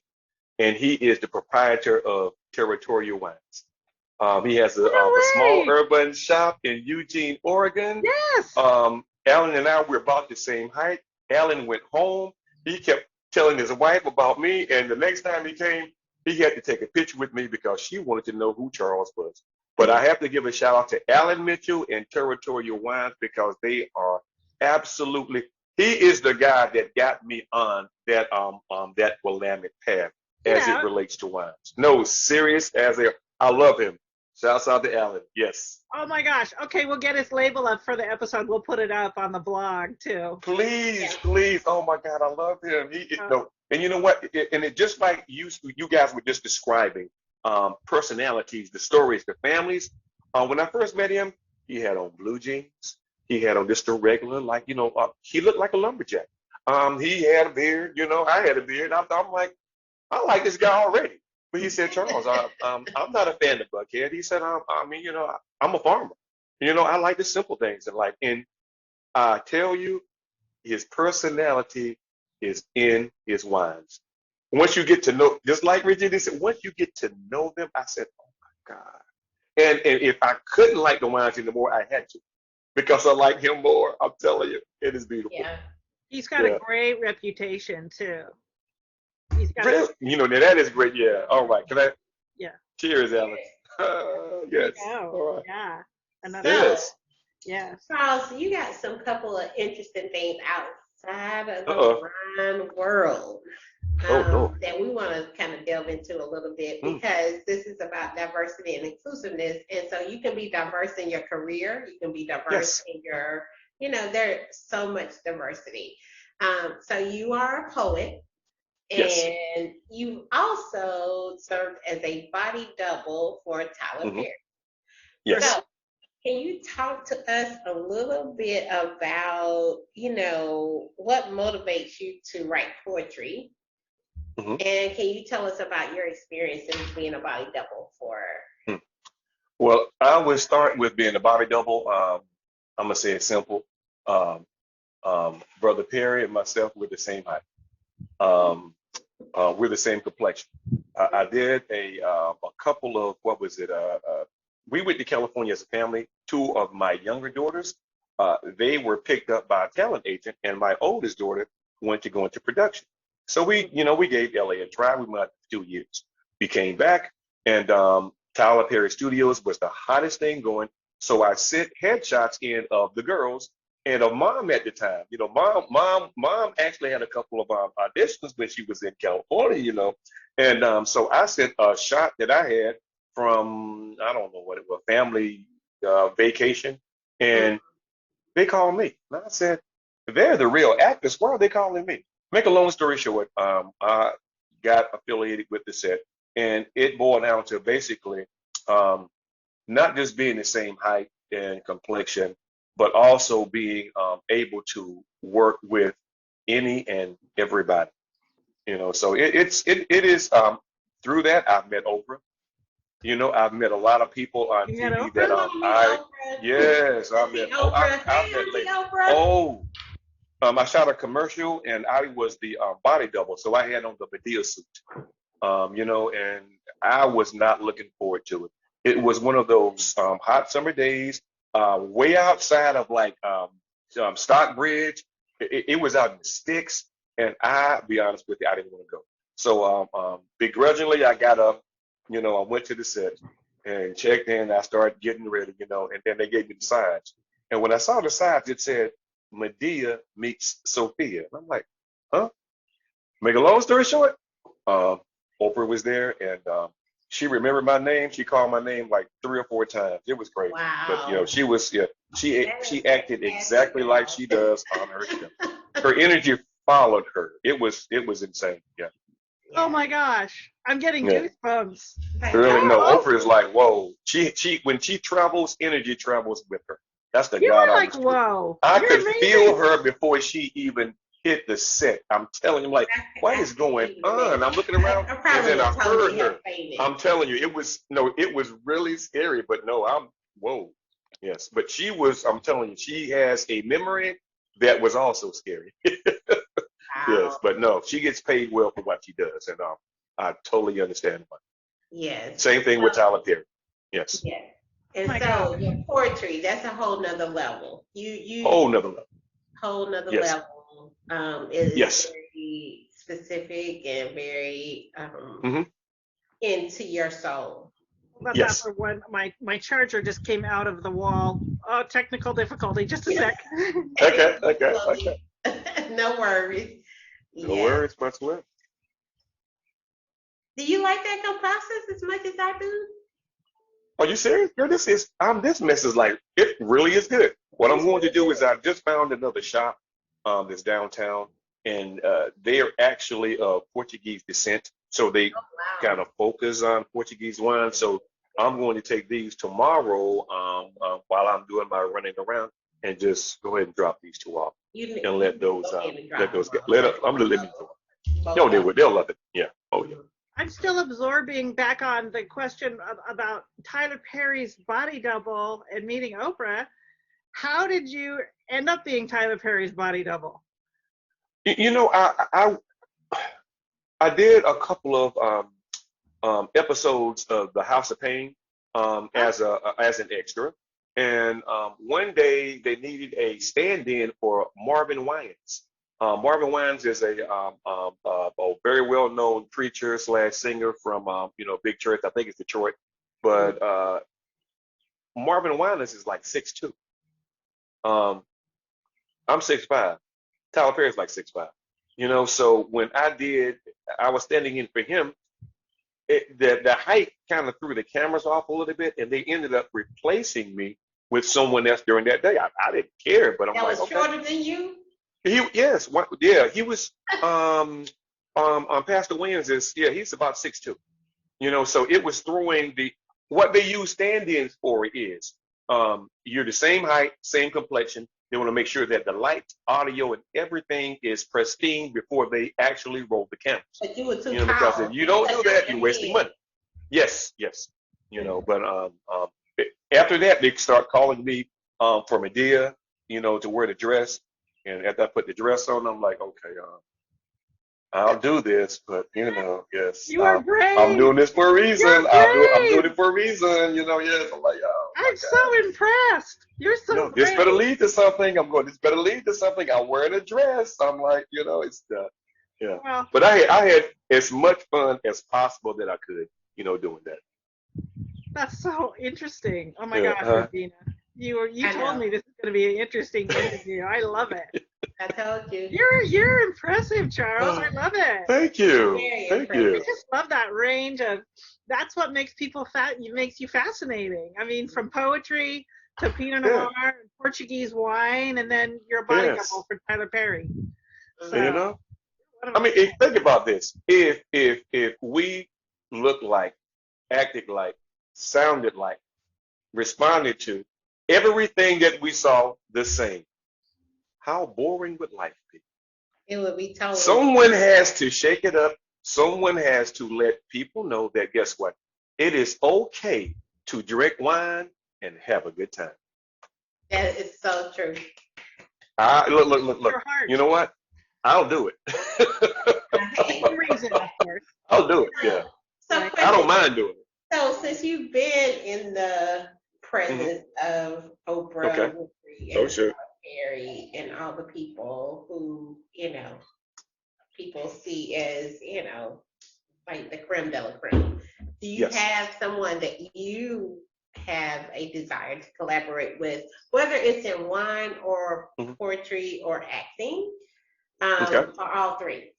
and he is the proprietor of Territorial Wines. He has Oh, a no small way. urban shop in Eugene, Oregon. Yes. Alan and I were about the same height. Alan went home. He kept telling his wife about me, and the next time he came, he had to take a picture with me because she wanted to know who Charles was. But I have to give a shout out to Alan Mitchell and Territorial Wines because they are absolutely. He is the guy that got me on that Willamette path as it Yeah. relates to wines. No, serious as a. I love him. Shouts out to Alan. Yes. Oh my gosh. Okay, we'll get his label up for the episode. We'll put it up on the blog too. Please, Yeah. please. Oh my God, I love him. Uh, No, and you know what? And it just like you guys were just describing, personalities, the stories, the families. When I first met him, he had on blue jeans. He had on just a regular, like he looked like a lumberjack. He had a beard. I had a beard. I'm like, I like this guy already. But he said, Charles, I'm not a fan of Buckhead. He said, I mean, I'm a farmer. I like the simple things in life. And I tell you, his personality is in his wines. Once you get to know, just like Regina said, once you get to know them, I said, oh my God. And if I couldn't like the wines anymore, I had to because I like him more. I'm telling you, it is beautiful. Yeah. he's got a Yeah. great reputation too. He's got a Really? Now that is great. Yeah. All right. Can I? yeah. Cheers, Alan. There you Yes. go. All right. Yeah. Another So, Yes. yes. Charles, you got some couple of interesting things outside of the Uh-oh. wine world, Oh, no. that we want to kind of delve into a little bit, Mm. because this is about diversity and inclusiveness. And so you can be diverse in your career, you can be diverse Yes. in your, there's so much diversity. So you are a poet, Yes. And you also served as a body double for Tyler Hmm. Perry. Yes. So, can you talk to us a little bit about, what motivates you to write poetry? Hmm. And can you tell us about your experience in being a body double for? Well, I would start with being a body double. I'm gonna say it simple. Um, Brother Perry and myself, we're the same height. Um, we're the same complexion. I did a couple of what was it? We went to California as a family. Two of my younger daughters, they were picked up by a talent agent, and my oldest daughter went to go into production. So we gave LA a try. We went out for 2 years. We came back, and Tyler Perry Studios was the hottest thing going. So I sent headshots in of the girls and of mom at the time. Mom actually had a couple of auditions when she was in California. And so I sent a shot that I had from, I don't know what it was, family vacation, and they called me. And I said, they're the real actors. Why are they calling me? Make a long story short, I got affiliated with the set, and it boiled down to basically um, not just being the same height and complexion, but also being able to work with any and everybody. So it is through that I've met Oprah. I've met a lot of people on You had TV Oprah? that Come on, Miss I Oprah. yes, I've Auntie met oh Oprah. I've Hey, met Auntie ladies. Oprah. Oh, I shot a commercial and I was the body double, so I had on the Medea suit. And I was not looking forward to it. It was one of those hot summer days, way outside of like Stockbridge. It was out in the sticks, and be honest with you, I didn't want to go. So begrudgingly, I got up. I went to the set and checked in. I started getting ready, and then they gave me the signs. And when I saw the signs, it said Medea meets Sophia. And I'm like, huh? Make a long story short, uh, Oprah was there, and she remembered my name. She called my name like 3 or 4 times. It was crazy. But Wow. she was, yeah, she That is she acted fantastic, exactly like she does on her show. Her energy followed her. It was insane. Yeah, Oh Yeah. my gosh. I'm getting yeah. goosebumps. Really, Fantastic. no. Oh, Oprah is like, whoa. She when she travels, energy travels with her. That's the you God were like, honest truth. whoa. I You're could feel amazing. her before she even hit the set. I'm telling you, like, what I is can going even on? imagine. I'm looking around, I and probably then I would heard totally have her. fainted. I'm telling you, it was really scary, but no, whoa. Yes, but I'm telling you, she has a memory that was also scary. Yes, Wow. but no, she gets paid well for what she does, and I totally understand why. Yes. Same thing with So, Tyler Perry. Yes, yes. Oh And my so gosh. your poetry, that's a whole nother level. You whole nother level. whole nother Yes, level. It is yes. very specific and very Hmm. into your soul. Hold up Yes. after one. My charger just came out of the wall. Oh, technical difficulty. Just a sec. Okay, okay, okay. No worries. No Yes. worries whatsoever. Do you like that process as much as I do? Are you serious? Girl, this mess is like, it really is good. What I'm It's going to really do is good. I just found another shop that's downtown, and they are actually of Portuguese descent. So they Oh kind wow. of focus on Portuguese wine. So I'm going to take these tomorrow while I'm doing my running around and just go ahead and drop these two off and You let need to those go ahead and let drop them those get off. let That's I'm gonna what let I me know. love. No, Both of they'll love it. Yeah. Oh yeah. them. I'm still absorbing back on the question about Tyler Perry's body double and meeting Oprah. How did you end up being Tyler Perry's body double? I did a couple of episodes of The House of Pain Oh, as an extra, and one day they needed a stand-in for Marvin Wines. Marvin Wines is a very well-known preacher slash singer from big church. I think it's Detroit, Mm. but Marvin Wines is like 6'2". Um, I'm 6'5". Tyler Perry's like 6'5". So when I was standing in for him. The height kind of threw the cameras off a little bit, and they ended up replacing me with someone else during that day. I didn't care, but I'm That like, was okay. shorter than you? Yeah, he was. Um, Pastor Williams is, yeah, he's about 6'2". So it was throwing what they use stand-ins for is you're the same height, same complexion. They want to make sure that the light, audio, and everything is pristine before they actually roll the cameras. But you were too Because tall. if you don't do that, you're wasting money. Yes, yes. But after that, they start calling me for Medea, to wear the dress. And after I put the dress on, I'm like, okay, I'll do this, but yes, You are I'm brave. doing this for a reason. You're I'm doing brave. it for a reason. Yes, I'm like, oh my I'm so impressed. You're so this brave. better lead to something. I'm going. This better lead to something. I'm wearing a dress. I'm like, it's yeah. Well, But I had as much fun as possible that I could, doing that. that's so interesting. Oh my Yeah. gosh, Regina. You I told know. me this is going to be an interesting interview. I love it. I told you. You're impressive, Charles. I love it. Thank you. Very Thank I you. impressive. just love that range of. That's what makes people makes you fascinating. I mean, from poetry to Pinot Yeah. Noir, and Portuguese wine, and then you're a body Yes. double for Tyler Perry. So, I mean, think about this. If we looked like, acted like, sounded like, responded to everything that we saw the same, how boring would life be? It would be totally. Someone has to shake it up. Someone has to let people know that, guess what? It is okay to drink wine and have a good time. That is so true. Look. your heart. You know what? I'll do it. Within reason, of course. I'll do it. Yeah. So, Right. I don't mind doing it. So, since you've been in the presence of Oprah Okay. Winfrey Oh, and sure. Perry and all the people who, people see as, like the creme de la creme, do you Yes. have someone that you have a desire to collaborate with, whether it's in wine or Mhm. poetry or acting, Okay. or all three?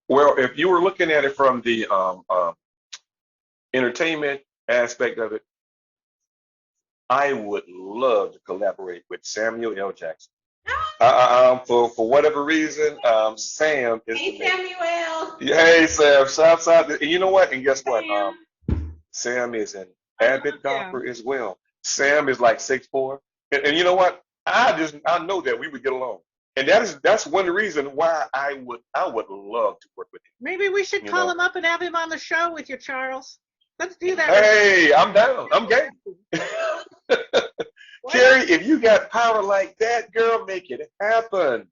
Well, if you were looking at it from the entertainment aspect of it, I would love to collaborate with Samuel L. Jackson. For whatever reason, Sam is Hey, the man. Samuel. Hey, Sam, shouts out. And you know what? And guess what? Sam. Sam is an I love avid him. golfer as well. Sam is like 6'4", and you know what? I know that we would get along, and that's one reason why I would love to work with him. Maybe we should You call know? him up and have him on the show with you, Charles. Let's do that. Hey, I'm down. I'm game. Why Carrie, if you got power like that, girl, make it happen.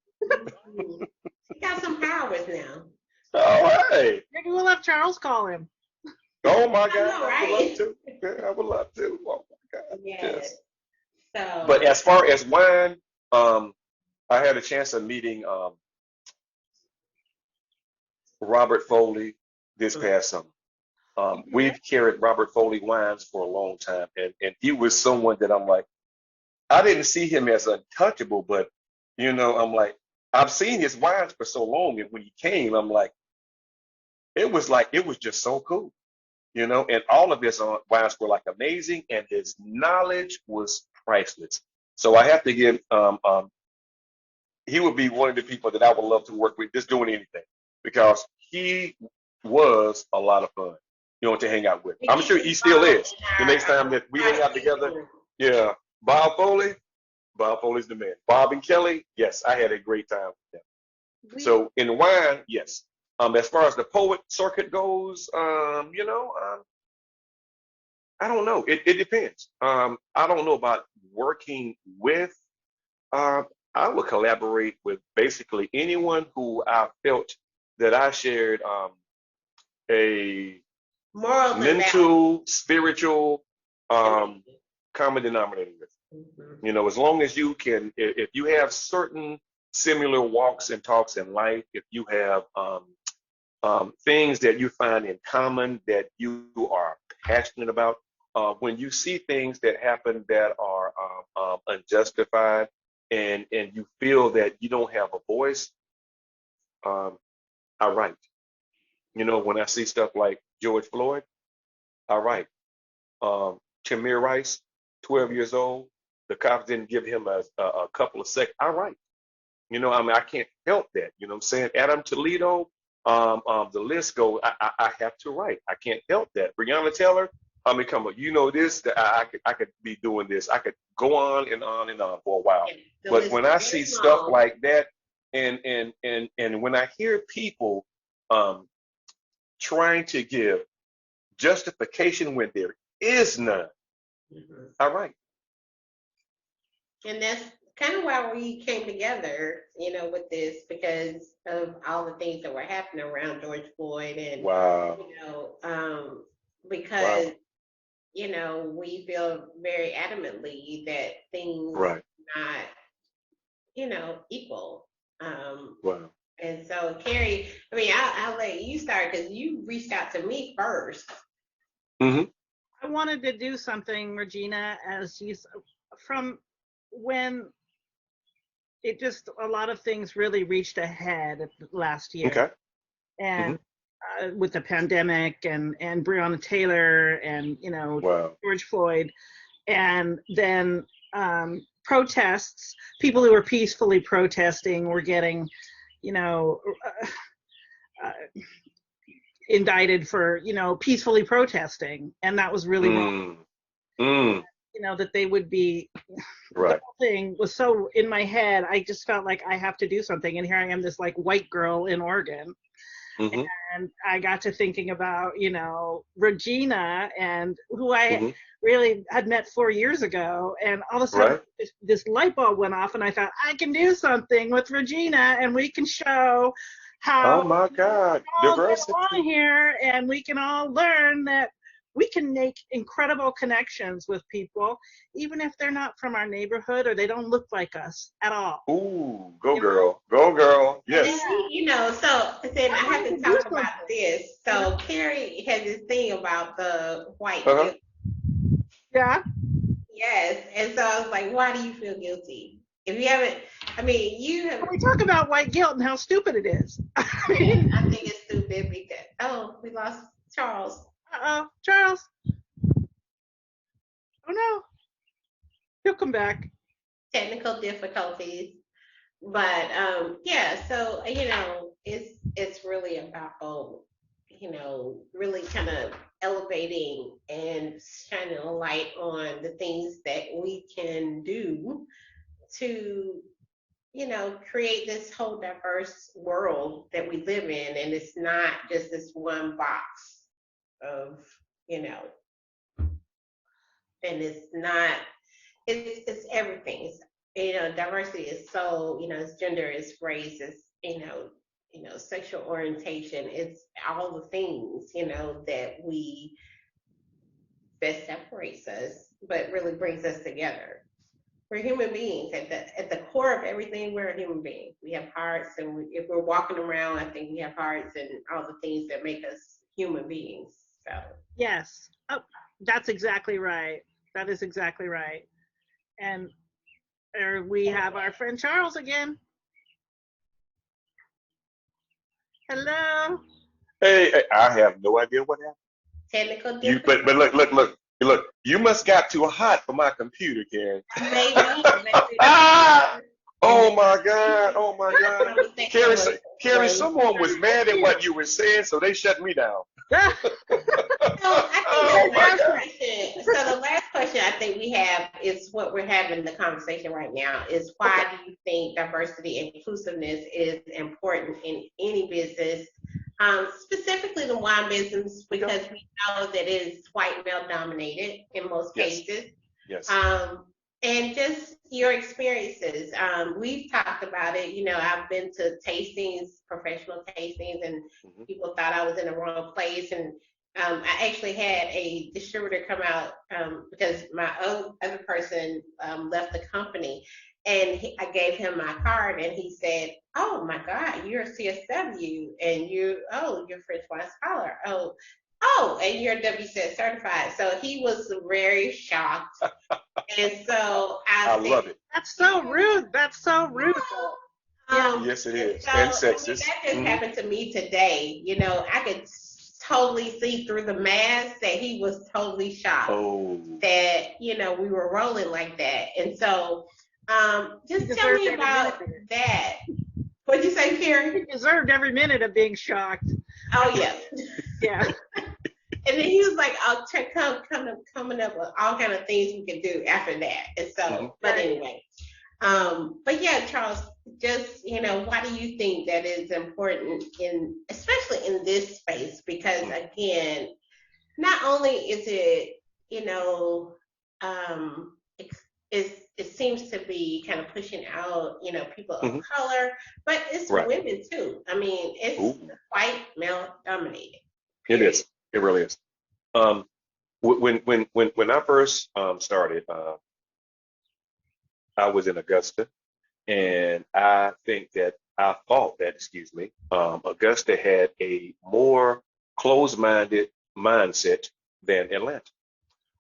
He got some powers now. All right. Maybe we'll have Charles call him. Oh my I God, know, I would right? love to. Yeah, I would love to. Oh my God. Yes. So. But as far as wine, I had a chance of meeting Robert Foley this past summer. We've carried Robert Foley wines for a long time, and he was someone that I'm like, I didn't see him as untouchable, but I'm like, I've seen his wines for so long, and when he came, I'm like, it was just so cool, and all of his wines were like amazing, and his knowledge was priceless. So I have to give he would be one of the people that I would love to work with, just doing anything, because he was a lot of fun, to hang out with. I'm sure he still is. The next time that we hang out together, yeah. Bob Foley's the man. Bob and Kelly, yes, I had a great time with them. So in wine, yes. As far as the poet circuit goes, I don't know. It depends. I don't know about working with. I would collaborate with basically anyone who I felt that I shared a Morals and mental, spiritual common denominator with. As long as you can, if you have certain similar walks and talks in life, if you have things that you find in common that you are passionate about, when you see things that happen that are unjustified, and you feel that you don't have a voice, I write. When I see stuff like George Floyd, I write. Tamir Rice, 12 years old, the cops didn't give him a couple of seconds. I write. You know, I mean, I can't help that. You know what I'm saying? Adam Toledo, the list goes. I have to write. I can't help that. Breonna Taylor, I mean, come on. You know this. That I could be doing this. I could go on and on and on for a while. And the But list when is I very see stuff long. like that, and when I hear people um, trying to give justification when there is none, Mhm. all right. And that's kind of why we came together, with this because of all the things that were happening around George Floyd and, Wow. you know, um, because, Wow. we feel very adamantly that things Right. are not, equal. Um, Wow. and so, Carrie, I mean, I'll let you start because you reached out to me first. Hmm. I wanted to do something, Regina, from when it just a lot of things really reached a head last year, Okay. Hmm. and with the pandemic and Breonna Taylor and Wow. George Floyd, and then protests. People who were peacefully protesting were getting, you know, uh, indicted for peacefully protesting, and that was really wrong. Mm. Mm. That they would be. The Right. whole thing was so in my head. I just felt like I have to do something, and here I am, this like white girl in Oregon, Hmm. and I got to thinking about Regina, and who I Hmm. really had met 4 years ago, and all of a sudden Right. this light bulb went off, and I thought I can do something with Regina, and we can show Oh how my God. all get along Diversity. here, and we can all learn that we can make incredible connections with people, even if they're not from our neighborhood or they don't look like us at all. Ooh, go You know, girl. Go girl. And then Yes. so then I I have wanted to to do talk about something. this. You know? So Carrie has this thing about the white Uh-huh. guilt. Yeah. Yes. And so I was like, why do you feel guilty? If you haven't, I mean, you have, When we talk about white guilt and how stupid it is. and I think it's stupid because, oh, we lost Charles. Uh-oh, Charles. Oh no, he'll come back. Technical difficulties. But yeah, so it's really about really kind of elevating and shining a light on the things that we can do to create this whole diverse world that we live in, and it's not just this one box of you know and it's not it's everything. It's, diversity is so, it's gender, it's race, it's, sexual orientation. It's all the things, that separates us, but really brings us together. We're human beings. At the core of everything, we're a human being. We have hearts, and if we're walking around, I think we have hearts and all the things that make us human beings. So Yes. Oh, that's exactly right. That is exactly right. And there we have our friend Charles again. Hello. Hey, I have no idea what happened. technical You but difficulties. look. You must got too hot for my computer, Karen. Maybe Ah! and Oh my God. Oh my the God. conversation Carrie, Carrie, was someone was mad at what you were saying, so they shut me down. so I think Oh the my last God. question. So the last question I think we have is what we're having the conversation right now is Okay. why do you think diversity and inclusiveness is important in any business, specifically the wine business Okay. because we know that it is white male dominated in most Yes. cases. Yes. Um, and just your experiences. We've talked about it. I've been to tastings, professional tastings, and Hmm. people thought I was in the wrong place. And I actually had a distributor come out because my other person left the company, and I gave him my card, and he said, "Oh my God, you're a CSW, and you're French wine scholar. Oh, and you're WSET certified." So he was very shocked, and so I I said, love it. That's so rude. That's so rude, though. Yeah. Yes, it and is. so And I mean sexist. that just Hmm. happened to me today. I could totally see through the mask that he was totally shocked Oh. that we were rolling like that. And so Just He tell deserved me every about minute of it. that. What'd you say, Carrie? He deserved every minute of being shocked. Oh yeah. Yeah. And then he was like, "I'll coming up with all kind of things we can do after that." And Hmm. so, but anyway, but yeah, Charles, just why do you think that is important especially in this space? Because again, not only is it, it seems to be kind of pushing out, people of Hmm. color, but it's Right. women too. I mean, it's Ooh, white male dominated. it Period. is. It really is. Um, when I first started, I was in Augusta, and I thought that, excuse me, Augusta had a more closed-minded mindset than Atlanta.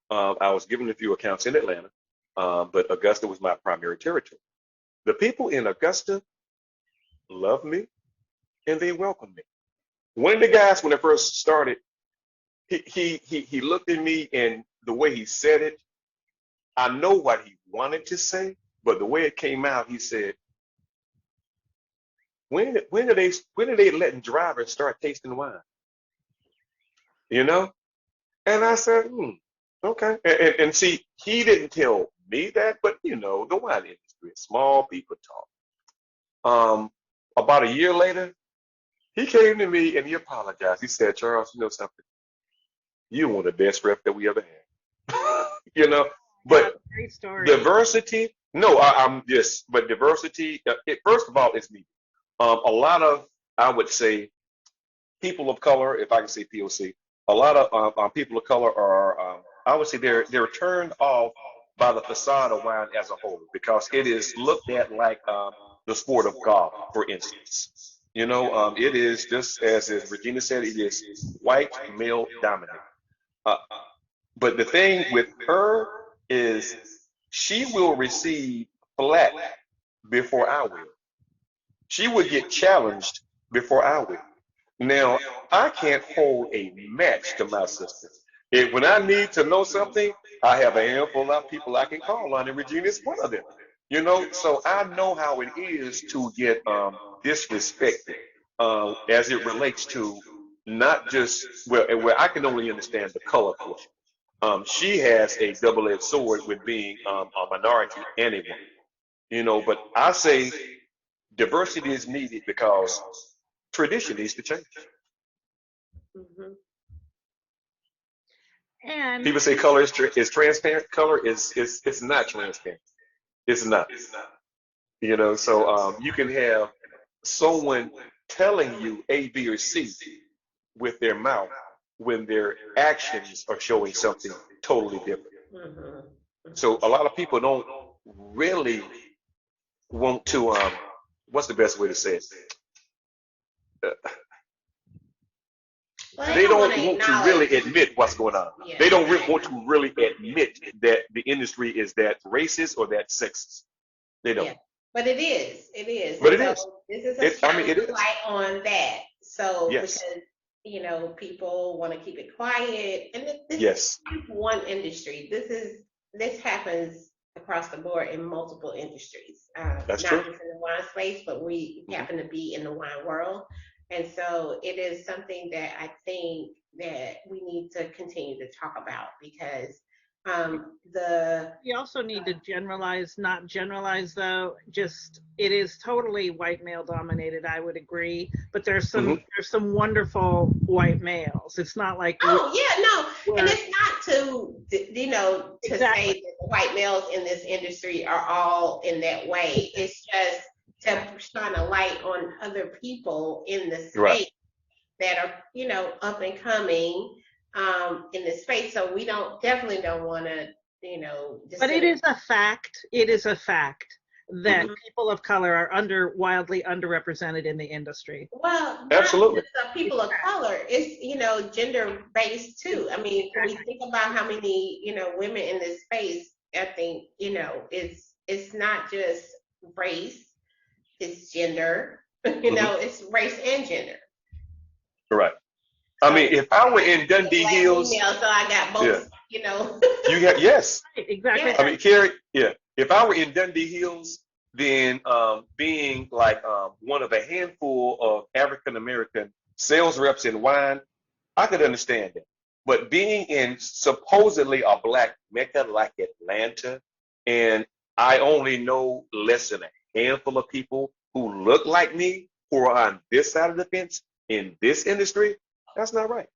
I was given a few accounts in Atlanta, but Augusta was my primary territory. The people in Augusta love me and they welcome me. One of the guys, when I first started, he looked at me, and the way he said it, I know what he wanted to say, but the way it came out, he said, when are they letting drivers start tasting wine? You know? And I said, okay. And see, he didn't tell me that, but the wine industry is small people talk. About a year later, he came to me and he apologized. He said, Charles, you know something? You were the best rep that we ever had. Yeah, But great story. diversity, no, I'm just, but diversity, first of all, it's me. A lot of, I would say, people of color, if I can say POC, a lot of people of color are, I would say they're turned off by the facade of wine as a whole because it is looked at like the sport of golf, for instance. It is just as Regina said, it is white male dominant. Uh, but the thing with her is she will receive flack before I will. She would get challenged before I will. Now, I can't hold a match to my sister. When I need to know something, I have a handful of people I can call on, and Regina is one of them. So I know how it is to get disrespected as it relates to not just where I can only understand the color portion. She has a double-edged sword with being a minority and a woman. But I say diversity is needed because tradition needs to change. Hmm. And People say color is transparent. Color is it's not transparent. It's not. So you can have someone telling you A, B, or C with their mouth when their actions are showing something totally different. Hmm. So a lot of people don't really want to what's the best way to say it? Uh, Well, they they don't want don't to want to really acknowledge. admit what's going on. Yeah, They don't not want to really admit that the industry is that racist or that sexist. They don't. Yeah, but it is. It is. But And it is. so this is a I mean, shining it is. light on that. So because Yes. people want to keep it quiet, and this Yes. is one industry. This happens across the board in multiple industries, That's not true. just in the wine space, but we Hmm. happen to be in the wine world, and so it is something that I think that we need to continue to talk about because the we also need to not generalize though. Just it is totally white male dominated, I would agree. But Hmm. there's some wonderful white males. It's not like Oh yeah, no, and we're it's not to say exactly. that the white males in this industry are all in that way. It's just to shine a light on other people in the Right. space that are up and coming in the space. So we definitely don't want to just But it sit. is a fact. It is a fact that Hmm. Mhm. people of color are wildly underrepresented in the industry. Well, not Absolutely. just people of color. It's gender based too. I mean, when we think about how many women in this space, I think it's not just race, it's gender. Hmm. It's race and gender. Right. I So mean, if I were I in happen to be a Dundee black Hills, female, so I got yeah, both. you have yes. Right, exactly Yeah. I right. mean, Carrie, yeah. If I were in Dundee Hills, then being like one of a handful of African American sales reps in wine, I could understand that. But being in supposedly a black mecca like Atlanta, and I only know less than a handful of people who look like me who are on this side of the fence in this industry, that's not right.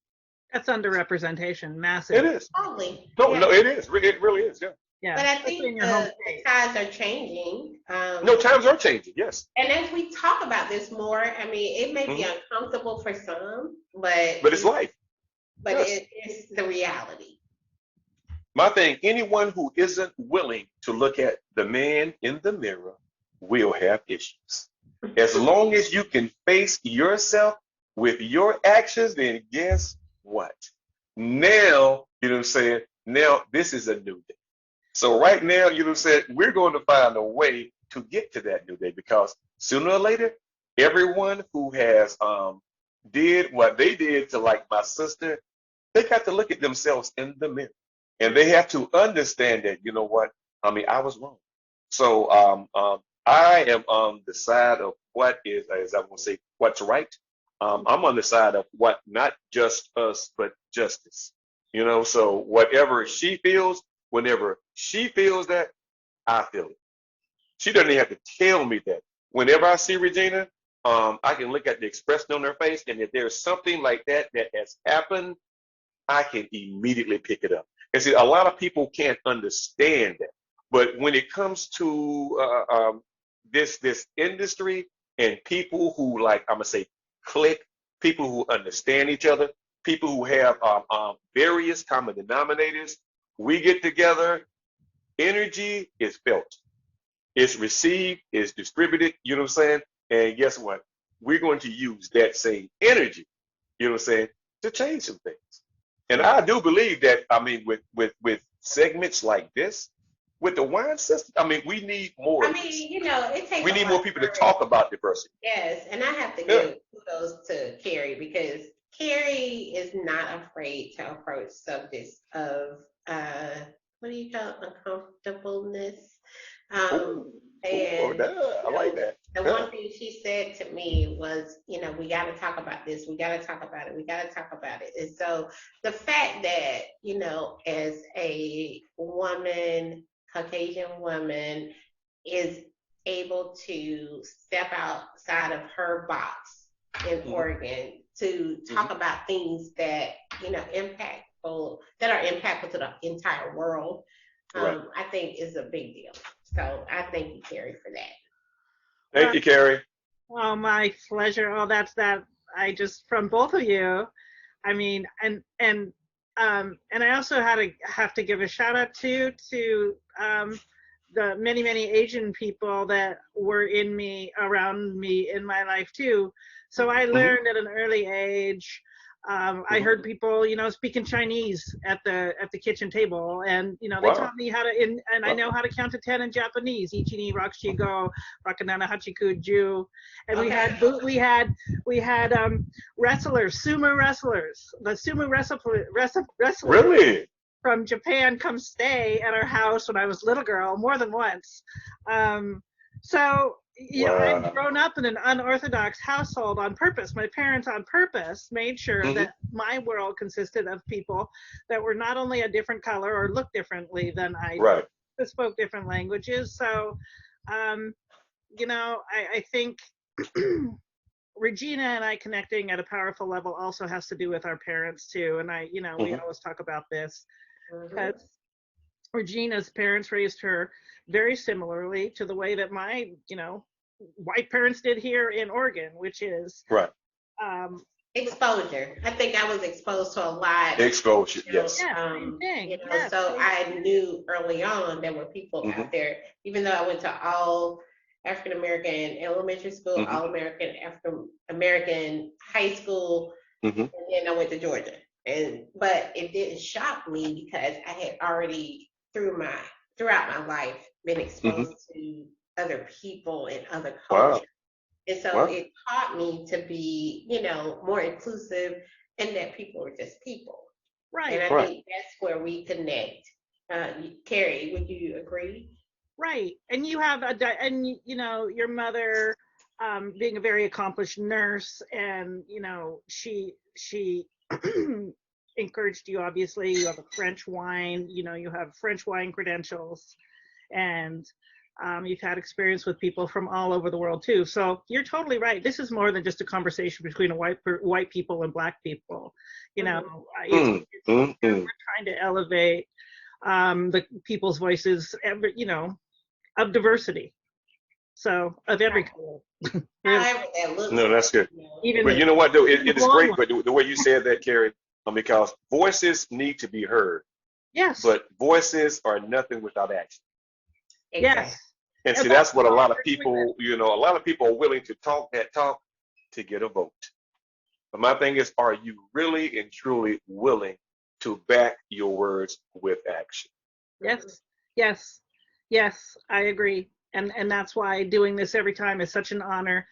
That's underrepresentation, It massive. is. Totally. No, Yeah. no, it is. It really is. Yeah. Yeah, But I especially in think your home the state. tides are changing. No, times are changing. Yes. And as we talk about this more, I mean, it may be Hmm. uncomfortable for some, but But it's life. Yes. it is the reality. My thing, anyone who isn't willing to look at the man in the mirror will have issues. As long as you can face yourself with your actions, then guess what? Now, you know what I'm saying? Now, this is a new day. So right now, you know what I'm saying? We're going to find a way to get to that new day because sooner or later, everyone who has did what they did to like my sister, they got to look at themselves in the mirror and they have to understand that, you know what? I mean, I was wrong. So I am on the side of what is, as I want to say, what's right. I'm on the side of what not just us, but justice. You know, so whatever she feels, whenever she feels that, I feel it. She doesn't even have to tell me that. Whenever I see Regina, I can look at the expression on her face, and if there's something like that that has happened, I can immediately pick it up. And see, a lot of people can't understand that. But when it comes to this industry and people who like I'm gonna say click, people who understand each other, people who have various common denominators, we get together. Energy is felt, it's received, it's distributed. You know what I'm saying? And guess what? We're going to use that same energy. You know what I'm saying? To change some things. And I do believe that, I mean, with segments like this, with the wine system, I mean, we need more I of this. mean, it takes We a need lot more of people to courage. talk about diversity. Yes, and I have to Yeah. give kudos to Carrie because Carrie is not afraid to approach subjects of what do you call it? Uncomfortableness. Um, Ooh, ooh, and nah, I like that. the Yeah. one thing she said to me was, we got to talk about this. We got to talk about it. We got to talk about it. And so the fact that, as a woman, Caucasian woman, is able to step outside of her box in Mhm, Oregon to talk mhm. about things that are impactful to the entire world, Right. I think is a big deal. So I thank you, Carrie, for that. Thank Well, you, Carrie. oh, my pleasure. Oh, that's that. I just from both of you. I mean, and I also have to give a shout out to the many Asian people that were around me in my life too. So I Hmm. learned at an early age. I Hmm. heard people, speaking Chinese at the kitchen table, and they Wow. taught me and I Wow. know how to count to 10 in Japanese. Ichini rakushi go, rakanana hachiku ju, and Okay. we had wrestlers, sumo wrestlers, the wrestlers Really? from Japan come stay at our house when I was a little girl more than once. So I'd Wow. grown up in an unorthodox household on purpose. My parents on purpose made sure Hmm. that my world consisted of people that were not only a different color or looked differently than I did, Right. but spoke different languages. So, um, I think Regina and I connecting at a powerful level also has to do with our parents too. And we Hmm. always talk about this Mhm. because Regina's parents raised her very similarly to the way that my, white parents did here in Oregon, which is, Right. um, Exposure. I think I was exposed to a lot, Exposure. Yes. yeah, same thing. Yeah, so same I thing. knew early on there were people Hmm. out there, even though I went to all African American elementary school, Hmm. all American African American high school, Hmm. and then I went to Georgia. But it didn't shock me because I had already throughout my life been Hmm. exposed to other people and other cultures. Wow. And so Wow. it taught me to be, more inclusive and that people are just people. And Right. I Right. think that's where we connect. Carrie, would you agree? Right. And you have you know, your mother being a very accomplished nurse, and you know, she encouraged you. Obviously, you have a French wine, you know, you have French wine credentials, and you've had experience with people from all over the world too. So you're totally right. This is more than just a conversation between white people and black people. You know, Mm, mm, we're mm. trying to elevate the people's voices, you know, of diversity. So of every color, really, However that looks No, that's like, good. you know. even But the you know what, though, even the it is blonde great. one. But the way you said that, Carrie, because voices need to be heard, Yes, but voices are nothing without action. yes, Exactly. And and see, that's that's what what a lot of we're doing this. people, a lot of people are willing to talk that talk to get a vote. But my thing is, are you really and truly willing to back your words with action? Mhm. Yes, yes, yes, I agree. And that's why doing this every time is such an honor,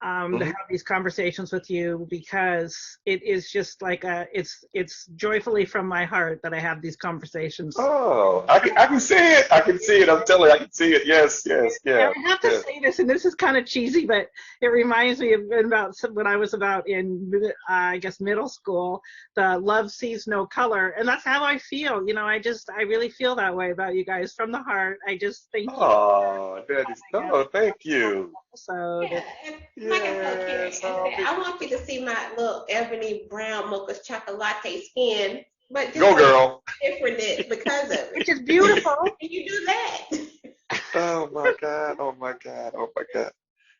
to Hmm. have these conversations with you, because it is just like it's joyfully from my heart that I have these conversations. Oh, I can see it. I can see it. I'm telling you, I can see it. Yes, yes, And yeah, I have to yeah. say this, and this is kind of cheesy, but it reminds me of about when I was about in, I guess, middle school. The love sees no color, and that's how I feel. You know, I really feel that way about you guys from the heart. I just thank you Oh, that is, for having oh, thank you. this episode. Yeah, and like I told Carrie, Yes, I I'll said, be. I want you to see my little ebony brown mocha chocolate skin, but just Go, a little girl. different because of it. Which is beautiful. Can you do that? Oh my God. Oh my God. Oh my God.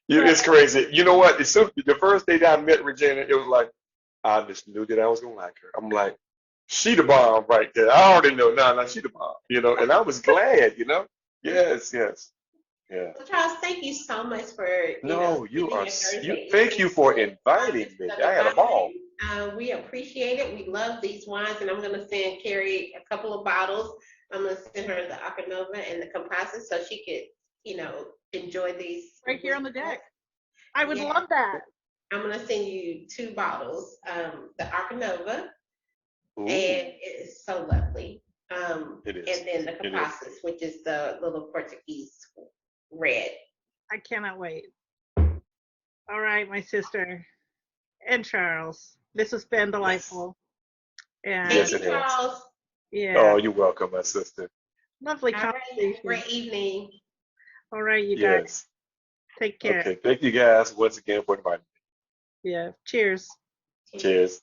But It's crazy. You know what? The first day that I met Regina, it was like, I just knew that I was gonna like her. I'm like, she the bomb right there. I already know. Nah, nah, she the bomb. And I was glad. Yes, yes, yeah. Well, Charles, thank you so much for, No, you spending are. your Thursday Thank evening you for on inviting this me. I Southern had a ball. Wine. We appreciate it. We love these wines, and I'm going to send Carrie a couple of bottles. I'm going to send her the Acanova and the Composite so she could, enjoy these right here with on the us. deck. I would Yeah, love that. I'm going to send you 2 bottles, the Acanova, and Ooh, it is so lovely. it is. And then the It is. Composites, which is the little Portuguese red. I cannot wait. All right, my sister and Charles. This has been Yes. delightful. Thank And Yes, you, it has. Charles. yeah, Oh, you're welcome, my sister. lovely All right. Have a conversation. great evening. All right, you guys, Yes. take care. Okay. Thank you guys once again for inviting Yeah, cheers. me. Cheers. Cheers.